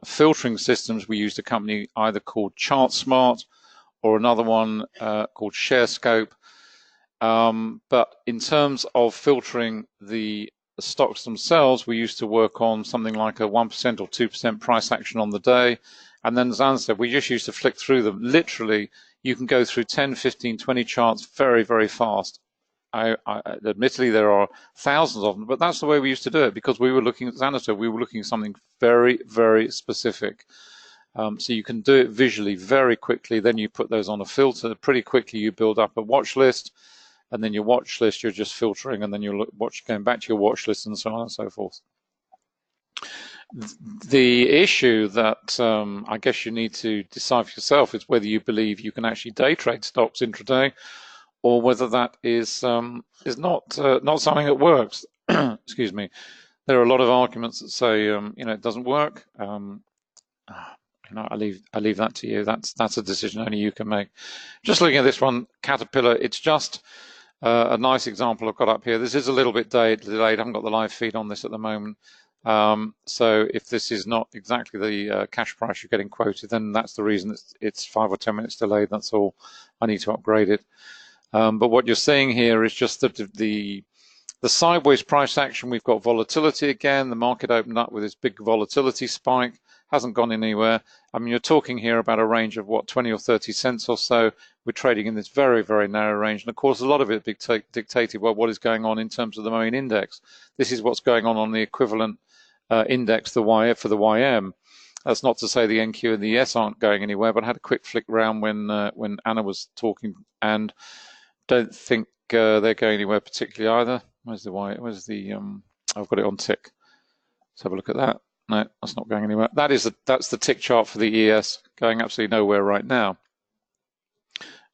filtering systems we used a company either called ChartSmart or another one called ShareScope. But in terms of filtering the stocks themselves, we used to work on something like a 1% or 2% price action on the day. And then, as Anne said, we just used to flick through them. Literally, you can go through 10, 15, 20 charts very, very fast. Admittedly, there are thousands of them, but that's the way we used to do it because we were looking, as Anna said, we were looking at something very, very specific. So you can do it visually very quickly. Then you put those on a filter. Pretty quickly, you build up a watch list. And then your watch list, you're just filtering, and then you're going back to your watch list, and so on and so forth. The issue that I guess you need to decide for yourself is whether you believe you can actually day trade stocks intraday, or whether that is not something that works. Excuse me. There are a lot of arguments that say it doesn't work. I leave that to you. That's a decision only you can make. Just looking at this one, Caterpillar, it's just a nice example I've got up here. This is a little bit delayed. I haven't got the live feed on this at the moment. So if this is not exactly the cash price you're getting quoted, then that's the reason it's 5 or 10 minutes delayed. That's all. I need to upgrade it. But what you're seeing here is just the sideways price action. We've got volatility again. The market opened up with this big volatility spike. Hasn't gone anywhere. I mean, you're talking here about a range of what, 20 or 30 cents or so. We're trading in this very, very narrow range. And of course, a lot of it dictated by what is going on in terms of the main index. This is what's going on the equivalent index, the YF for the YM. That's not to say the NQ and the ES aren't going anywhere, but I had a quick flick around when Anna was talking, and don't think they're going anywhere particularly either. Where's the Y? Where's the I've got it on tick. Let's have a look at that. No, that's not going anywhere. That's the tick chart for the ES, going absolutely nowhere right now.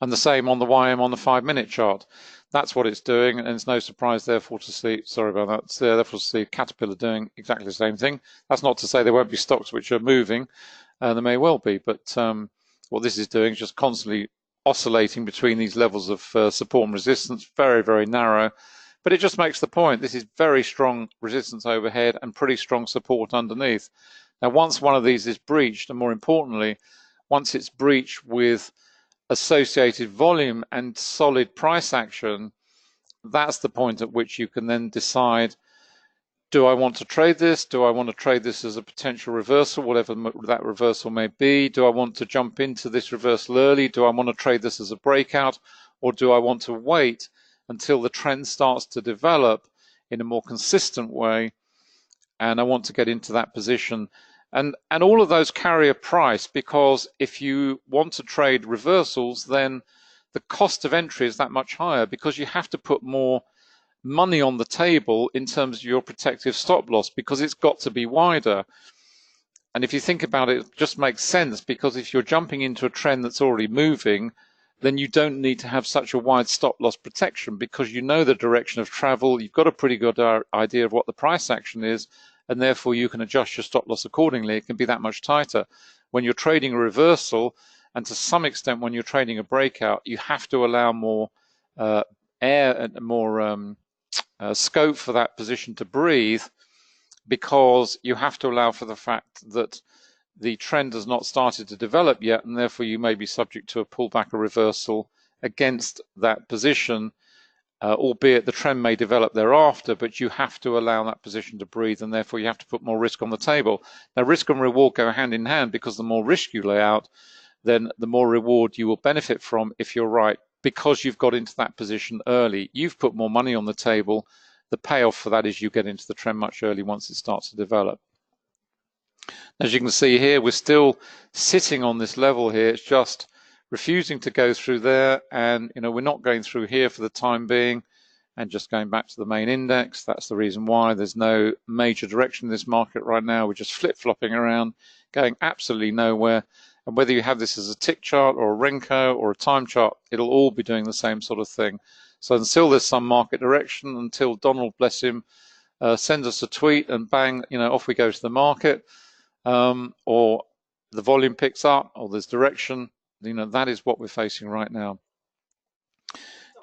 And the same on the YM on the 5-minute chart. That's what it's doing, and it's no surprise, therefore, to see. Sorry about that. Therefore, to see Caterpillar doing exactly the same thing. That's not to say there won't be stocks which are moving. There may well be, but what this is doing is just constantly oscillating between these levels of support and resistance, very, very narrow. But it just makes the point. This is very strong resistance overhead and pretty strong support underneath. Now, once one of these is breached, and more importantly, once it's breached with associated volume and solid price action, that's the point at which you can then decide, do I want to trade this? Do I want to trade this as a potential reversal, whatever that reversal may be? Do I want to jump into this reversal early? Do I want to trade this as a breakout? Or do I want to wait until the trend starts to develop in a more consistent way, and I want to get into that position? And all of those carry a price, because if you want to trade reversals, then the cost of entry is that much higher, because you have to put more money on the table in terms of your protective stop loss, because it's got to be wider. And if you think about it, it just makes sense, because if you're jumping into a trend that's already moving, then you don't need to have such a wide stop loss protection, because you know the direction of travel, you've got a pretty good idea of what the price action is, and therefore you can adjust your stop loss accordingly. It can be that much tighter. When you're trading a reversal, and to some extent when you're trading a breakout, you have to allow more air and more scope for that position to breathe, because you have to allow for the fact that the trend has not started to develop yet, and therefore you may be subject to a pullback or reversal against that position, albeit the trend may develop thereafter, but you have to allow that position to breathe, and therefore you have to put more risk on the table. Now, risk and reward go hand in hand, because the more risk you lay out, then the more reward you will benefit from if you're right, because you've got into that position early. You've put more money on the table. The payoff for that is you get into the trend much early once it starts to develop. As you can see here, we're still sitting on this level here. It's just refusing to go through there, and we're not going through here for the time being, and just going back to the main index. That's the reason why there's no major direction in this market right now. We're just flip-flopping around, going absolutely nowhere. And whether you have this as a tick chart or a renko or a time chart, it'll all be doing the same sort of thing. So until there's some market direction, until Donald, bless him, sends us a tweet and bang, off we go to the market, or the volume picks up, or there's direction, that is what we're facing right now.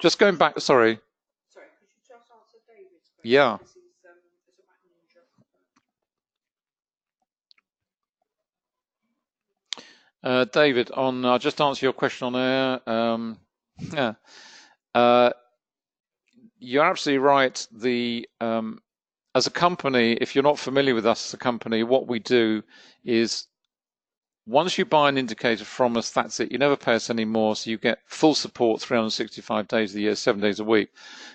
Just going back, sorry. Sorry, could you just answer David's question? Yeah. David, I'll just answer your question on air. You're absolutely right. As a company, if you're not familiar with us as a company, what we do is, once you buy an indicator from us, that's it. You never pay us any more, so you get full support 365 days of the year, 7 days a week.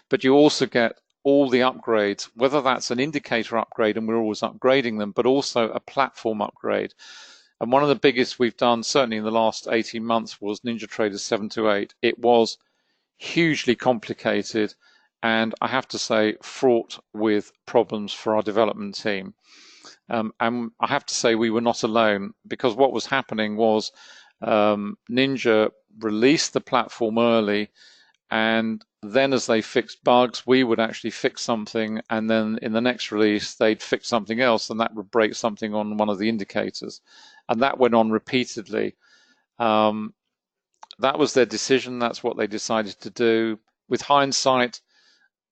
But you also get all the upgrades, whether that's an indicator upgrade, and we're always upgrading them, but also a platform upgrade. And one of the biggest we've done, certainly in the last 18 months, was NinjaTrader 728. It was hugely complicated, and I have to say, fraught with problems for our development team. And I have to say we were not alone, because what was happening was Ninja released the platform early, and then as they fixed bugs, we would actually fix something, and then in the next release they'd fix something else, and that would break something on one of the indicators. And that went on repeatedly. That was their decision. That's what they decided to do. With hindsight,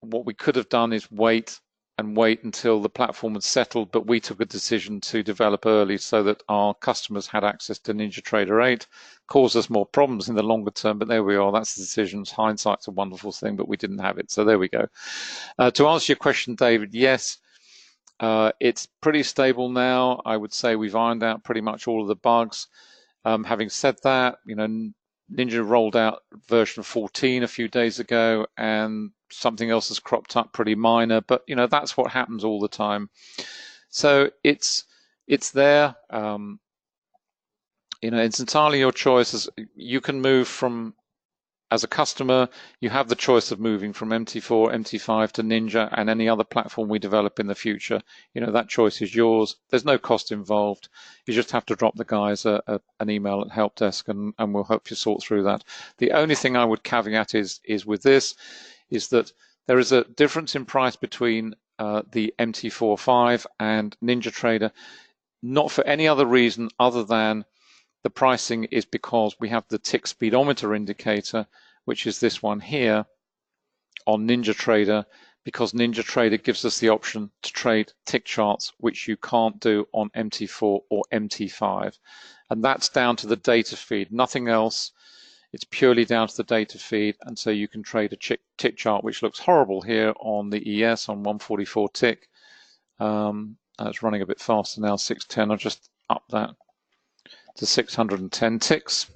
what we could have done is wait until the platform had settled, but we took a decision to develop early so that our customers had access to NinjaTrader 8. Caused us more problems in the longer term, but there we are. That's the decision. Hindsight's a wonderful thing, but we didn't have it, so there we go. To answer your question, David, yes, it's pretty stable now. I would say we've ironed out pretty much all of the bugs. Having said that, Ninja rolled out version 14 a few days ago, and something else has cropped up, pretty minor, but that's what happens all the time. So it's there. It's entirely your choice. You can move from, as a customer, you have the choice of moving from MT4, MT5 to Ninja and any other platform we develop in the future. That choice is yours. There's no cost involved. You just have to drop the guys an email at help desk, and we'll help you sort through that. The only thing I would caveat is with this, is that there is a difference in price between the MT4.5 and NinjaTrader, not for any other reason other than the pricing is because we have the tick speedometer indicator, which is this one here on NinjaTrader, because NinjaTrader gives us the option to trade tick charts, which you can't do on MT4 or MT5. And that's down to the data feed, nothing else. It's purely down to the data feed, and so you can trade a tick chart, which looks horrible here on the ES on 144 tick. It's running a bit faster now, 610. I'll just up that to 610 ticks.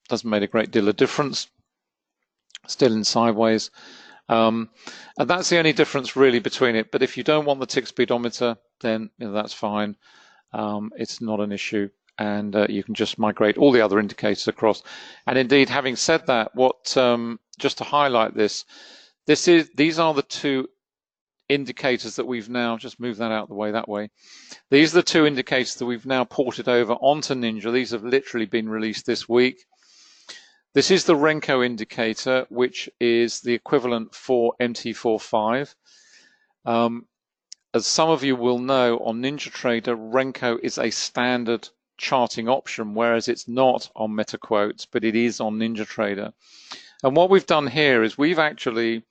Doesn't make a great deal of difference. Still in sideways. And that's the only difference really between it. But if you don't want the tick speedometer, then that's fine. It's not an issue. And you can just migrate all the other indicators across. And indeed, having said that, just to highlight these are the two indicators that we've now, just move that out the way that way. These are the two indicators that we've now ported over onto Ninja. These have literally been released this week. This is the renko indicator, which is the equivalent for MT4.5. As some of you will know, on NinjaTrader, renko is a standard charting option, whereas it's not on MetaQuotes, but it is on NinjaTrader. And what we've done here is we've actually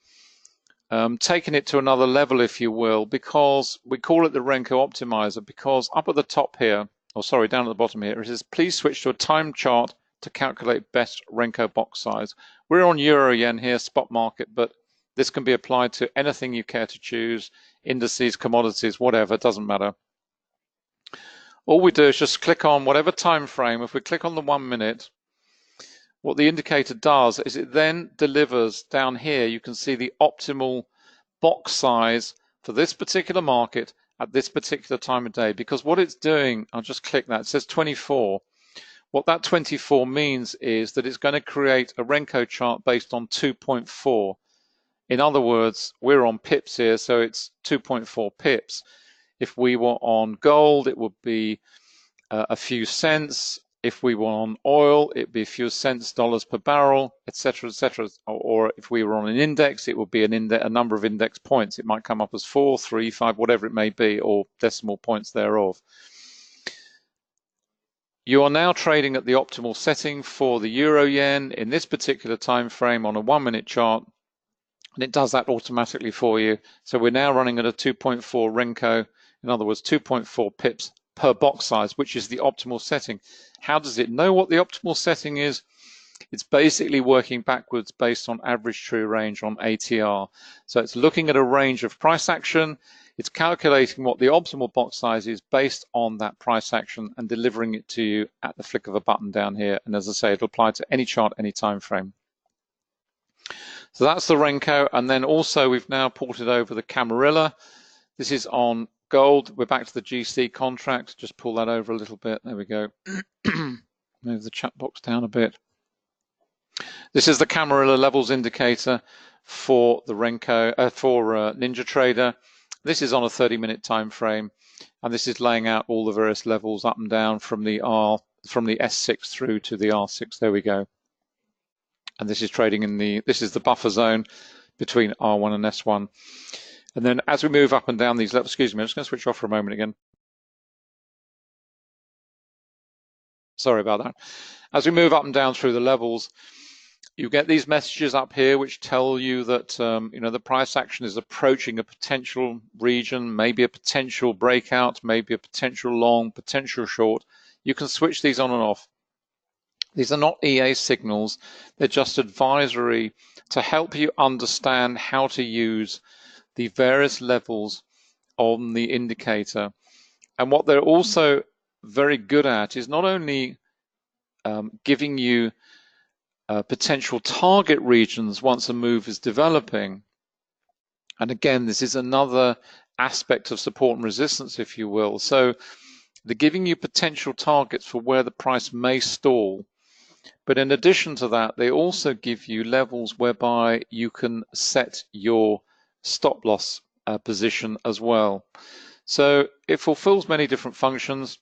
taken it to another level, if you will, because we call it the renko optimizer, because up at the top here, or sorry, down at the bottom here, it says, please switch to a time chart to calculate best renko box size. We're on Euro Yen here, spot market, but This can be applied to anything you care to choose, indices, commodities, whatever, it doesn't matter. All we do is just click on whatever time frame. If we click on the 1 minute, what the indicator does is it then delivers down here. You can see the optimal box size for this particular market at this particular time of day, because what it's doing, I'll just click that, it says 24. What that 24 means is that it's going to create a renko chart based on 2.4. In other words, we're on pips here, so it's 2.4 pips. If we were on gold, it would be a few cents. If we were on oil, it'd be a few cents, dollars per barrel, etc., etc. Or if we were on an index, it would be a number of index points. It might come up as 4, 3, 5, whatever it may be, or decimal points thereof. You are now trading at the optimal setting for the euro yen in this particular time frame on a 1 minute chart, and it does that automatically for you. So we're now running at a 2.4 renko, in other words, 2.4 pips per box size, which is the optimal setting. How does it know what the optimal setting is? It's basically working backwards based on average true range on ATR. So it's looking at a range of price action. It's calculating what the optimal box size is based on that price action and delivering it to you at the flick of a button down here. And as I say, it'll apply to any chart, any time frame. So that's the renko. And then also we've now ported over the Camarilla. This is on gold. We're back to the GC contract. Just pull that over a little bit. There we go. Move the chat box down a bit. This is the Camarilla levels indicator for the renko, for NinjaTrader. This is on a 30-minute time frame, and this is laying out all the various levels up and down from the S6 through to the R6. There we go. And this is trading in this is the buffer zone between R1 and S1. And then as we move up and down these levels, excuse me, I'm just going to switch off for a moment again. Sorry about that. As we move up and down through the levels, you get these messages up here which tell you that the price action is approaching a potential region, maybe a potential breakout, maybe a potential long, potential short. You can switch these on and off. These are not EA signals. They're just advisory to help you understand how to use the various levels on the indicator. And what they're also very good at is not only giving you potential target regions once a move is developing. And again, this is another aspect of support and resistance, if you will. So they're giving you potential targets for where the price may stall. But in addition to that, they also give you levels whereby you can set your stop loss position as well. So it fulfills many different functions.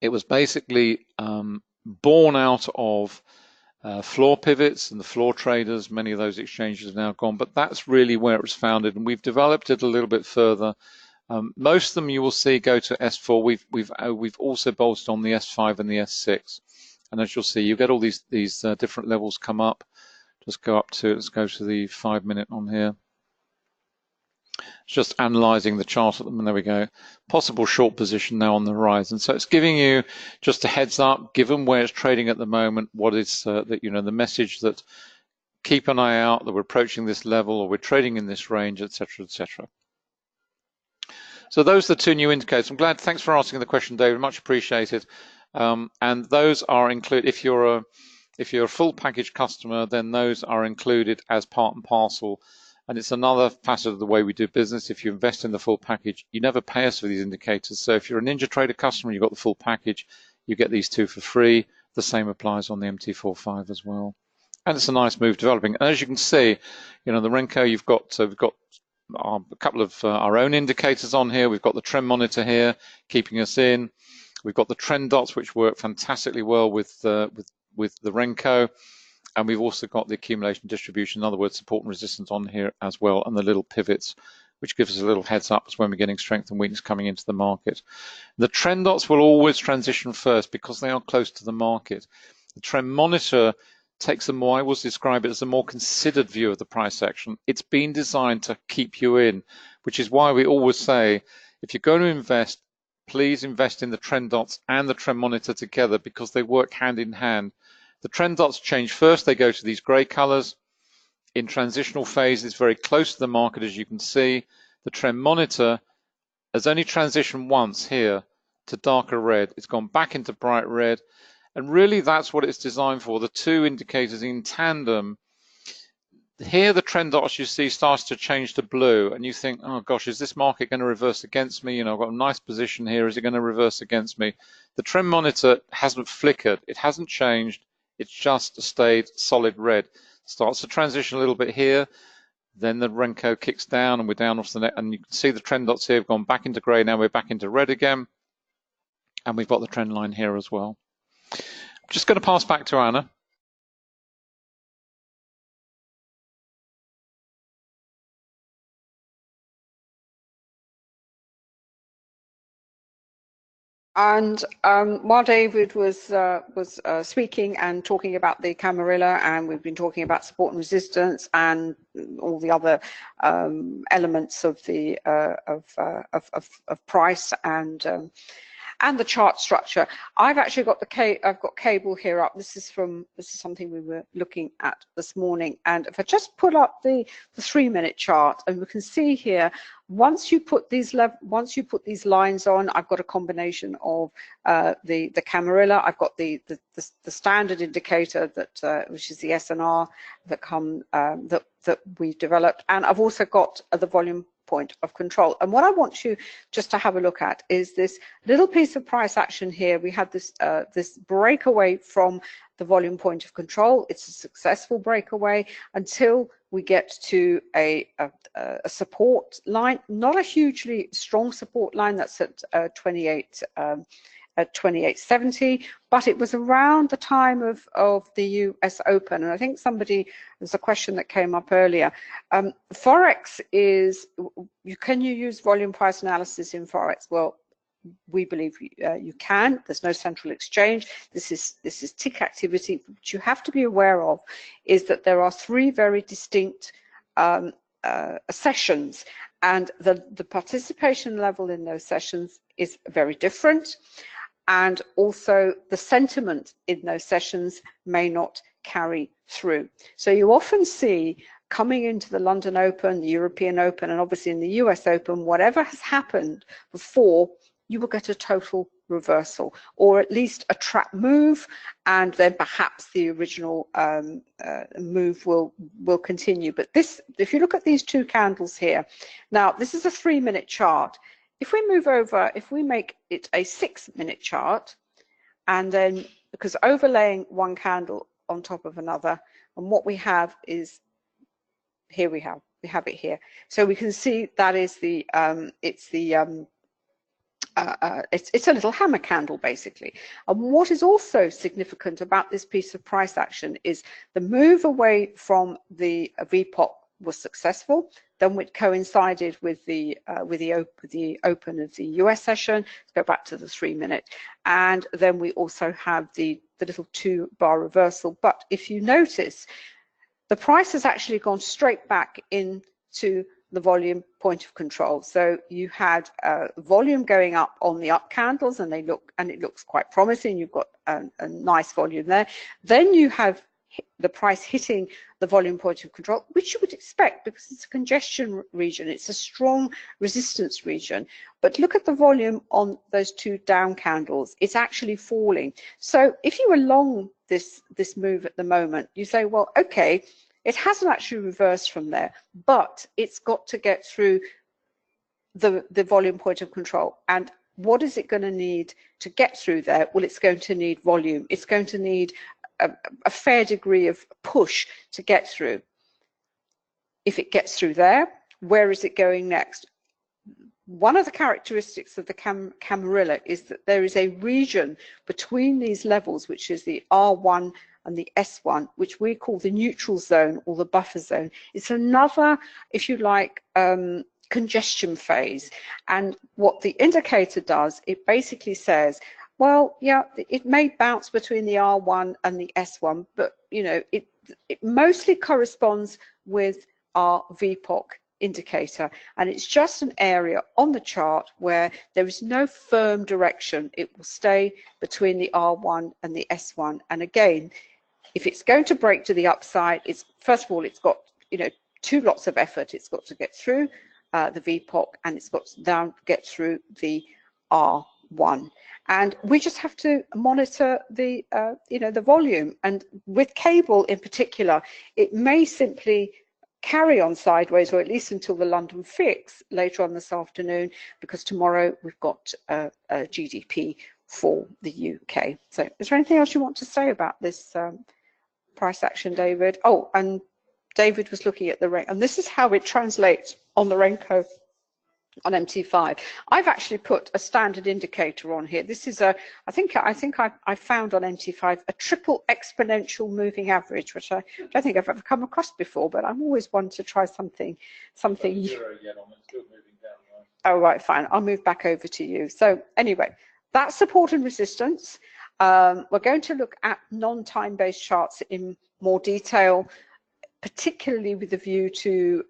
It was basically born out of floor pivots and the floor traders. Many of those exchanges have now gone, but that's really where it was founded, and we've developed it a little bit further. Most of them you will see go to S4. We've also bolstered on the S5 and the S6, and as you'll see, you get all these different levels come up. Just go up to, let's go to the 5 minute on here. It's just analyzing the chart at them, and there we go. Possible short position now on the horizon. So it's giving you just a heads up, given where it's trading at the moment, what is the message that keep an eye out, that we're approaching this level or we're trading in this range, etc., etc. So those are the two new indicators. I'm glad. Thanks for asking the question, David. Much appreciated. And those are included. If you're a full package customer, then those are included as part and parcel. And it's another facet of the way we do business. If you invest in the full package, you never pay us for these indicators. So if you're a NinjaTrader customer, you've got the full package, you get these two for free. The same applies on the MT45 as well. And it's a nice move developing. And as you can see, the renko, we've got a couple of our own indicators on here. We've got the trend monitor here, keeping us in. We've got the trend dots, which work fantastically well with the renko. And we've also got the accumulation distribution, in other words, support and resistance on here as well, and the little pivots, which gives us a little heads up as when we're getting strength and weakness coming into the market. The trend dots will always transition first because they are close to the market. The trend monitor takes a more, I always describe it as a more considered view of the price action. It's been designed to keep you in, which is why we always say, if you're going to invest, please invest in the trend dots and the trend monitor together because they work hand in hand. The trend dots change first. They go to these gray colors. in transitional phase. It's very close to the market, as you can see. The trend monitor has only transitioned once here to darker red. It's gone back into bright red, and really that's what it's designed for. The two indicators in tandem. Here the trend dots you see starts to change to blue, and you think, oh gosh, is this market going to reverse against me? You know, I've got a nice position here. Is it going to reverse against me? The trend monitor hasn't flickered. It hasn't changed. It's just stayed solid red. Starts to transition a little bit here. Then the renko kicks down, and we're down off the net. And you can see the trend dots here have gone back into grey. Now we're back into red again. And we've got the trend line here as well. I'm just going to pass back to Anna. And while David was speaking and talking about the Camarilla, and we've been talking about support and resistance and all the other elements of the of price and the chart structure, I've actually got I've got cable here up. This is something we were looking at this morning. And if I just pull up the 3-minute chart, and we can see here, once you put these lines on, I've got a combination of the Camarilla. I've got the standard indicator that which is the SNR that we developed, and I've also got the volume point of control. And what I want you just to have a look at is this little piece of price action here. We had this this breakaway from the volume point of control. It's a successful breakaway until we get to a support line, not a hugely strong support line. That's at 28.70, but it was around the time of the US Open. And I think there's a question that came up earlier. Forex is, can you use volume price analysis in Forex? Well, we believe you can. There's no central exchange. This is tick activity. What you have to be aware of is that there are 3 very distinct sessions, and the participation level in those sessions is very different. And also the sentiment in those sessions may not carry through. So you often see, coming into the London Open, the European Open, and obviously in the US Open, whatever has happened before, you will get a total reversal, or at least a trap move, and then perhaps the original move will continue. But this, if you look at these 2 candles here, now this is a 3-minute chart. If we move over, if we make it a 6-minute chart, and then, because overlaying one candle on top of another, and what we have is, here we have it here. So we can see that is it's a little hammer candle basically. And what is also significant about this piece of price action is the move away from the VPOC was successful. Then it coincided with the open of the US session. Let's go back to the 3-minute, and then we also have the little 2-bar reversal. But if you notice, the price has actually gone straight back into the volume point of control. So you had volume going up on the up candles, and it looks quite promising. You've got a nice volume there. Then you have the price hitting the volume point of control, which you would expect because it's a congestion region, it's a strong resistance region. But look at the volume on those 2 down candles, it's actually falling. So if you were long this move at the moment, you say, well, okay, it hasn't actually reversed from there, but it's got to get through the volume point of control. And what is it going to need to get through there? Well, it's going to need volume. It's going to need a fair degree of push to get through. If it gets through there, where is it going next? One of the characteristics of the Camarilla is that there is a region between these levels, which is the R1 and the S1, which we call the neutral zone or the buffer zone. It's another, if you like, congestion phase. And what the indicator does, it basically says, well, yeah, it may bounce between the R1 and the S1, but you know, it mostly corresponds with our VPOC indicator, and it's just an area on the chart where there is no firm direction. It will stay between the R1 and the S1. And again, if it's going to break to the upside, it's, first of all, it's you know, 2 lots of effort. It's got to get through the VPOC, and it's got to now get through the R1. And we just have to monitor the, you know, the volume. And with cable in particular, it may simply carry on sideways, or at least until the London fix later on this afternoon, because tomorrow we've got a GDP for the UK. So is there anything else you want to say about this price action, David? Oh, and David was looking at the renko, and this is how it translates on the renko on MT5. I've actually put a standard indicator on here. This is a, I think I found on MT5 a triple exponential moving average, which I don't think I've ever come across before, but I'm always one to try something. Oh, right, fine. I'll move back over to you. So anyway, that's support and resistance. We're going to look at non-time-based charts in more detail, particularly with a view to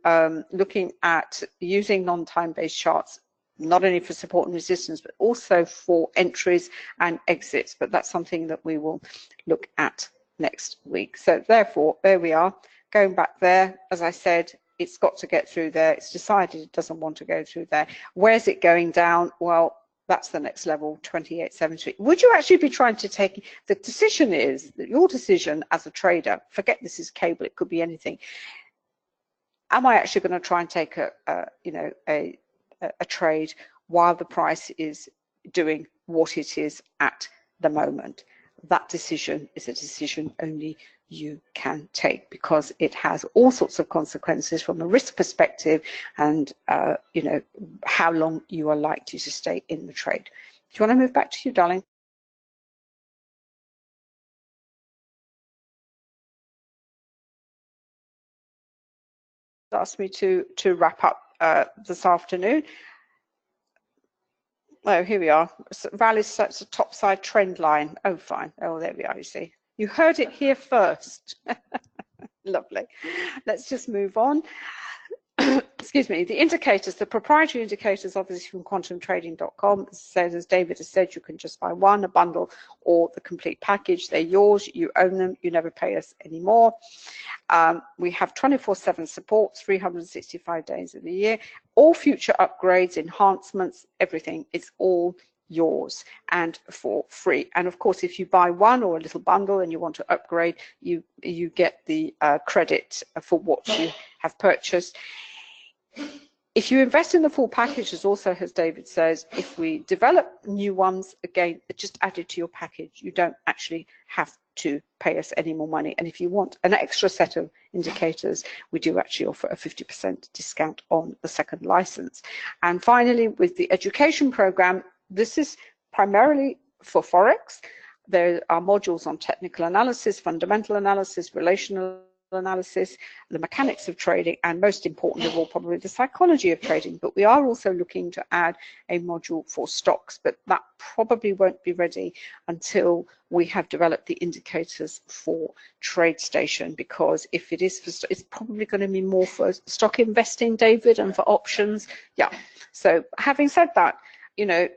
looking at using non-time-based charts, not only for support and resistance, but also for entries and exits. But that's something that we will look at next week. So therefore, there we are. Going back there, as I said, it's got to get through there. It's decided it doesn't want to go through there. Where's it going down? Well, that's the next level, 28.73. Would you actually be trying to take, the decision is that your decision as a trader, forget this is cable, it could be anything. Am I actually going to try and take a trade while the price is doing what it is at the moment? That decision is a decision only you can take, because it has all sorts of consequences from a risk perspective, and you know, how long you are likely to stay in the trade. Do you want to move back to you, darling? Asked me to wrap up this afternoon. Oh, here we are. Rally sets a topside trend line. Oh, fine. Oh, there we are. You see, you heard it here first. Lovely. Let's just move on. Excuse me. The indicators, the proprietary indicators, obviously from quantumtrading.com. Says, as David has said, you can just buy one, a bundle, or the complete package. They're yours. You own them. You never pay us anymore. We have 24/7 support, 365 days of the year. All future upgrades, enhancements, everything is all yours and for free. And of course, if you buy one or a little bundle and you want to upgrade, you get the credit for what you have purchased. If you invest in the full packages, also, as David says, if we develop new ones, again, just added to your package. You don't actually have to pay us any more money. And if you want an extra set of indicators, we do actually offer a 50% discount on the second license. And finally, with the education program, this is primarily for Forex. There are modules on technical analysis, fundamental analysis, relational analysis, the mechanics of trading, and most important of all, probably the psychology of trading. But we are also looking to add a module for stocks, but that probably won't be ready until we have developed the indicators for TradeStation, because if it is for, it's probably going to be more for stock investing, David, and for options. Yeah. So having said that, you know,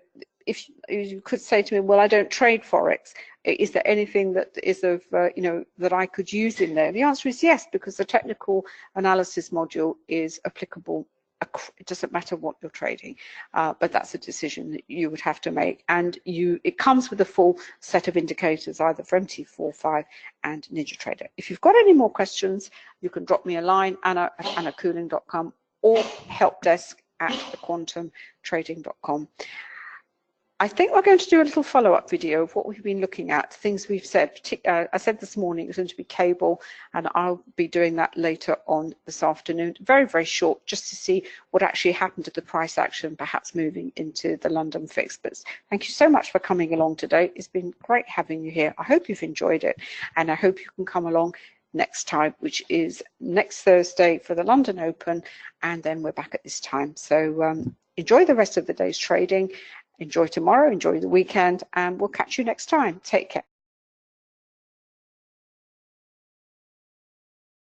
if you could say to me, well, I don't trade Forex, is there anything that is of, you know, that I could use in there? The answer is yes, because the technical analysis module is applicable. It doesn't matter what you're trading, but that's a decision that you would have to make. And it comes with a full set of indicators, either for MT45 and NinjaTrader. If you've got any more questions, you can drop me a line, anna@annacooling.com, or helpdesk@quantumtrading.com. I think we're going to do a little follow-up video of what we've been looking at, things we've said. I said this morning it was going to be cable, and I'll be doing that later on this afternoon. Very, very short, just to see what actually happened to the price action, perhaps moving into the London fix. But thank you so much for coming along today. It's been great having you here. I hope you've enjoyed it, and I hope you can come along next time, which is next Thursday for the London Open, and then we're back at this time. So enjoy the rest of the day's trading. Enjoy tomorrow, enjoy the weekend, and we'll catch you next time. Take care.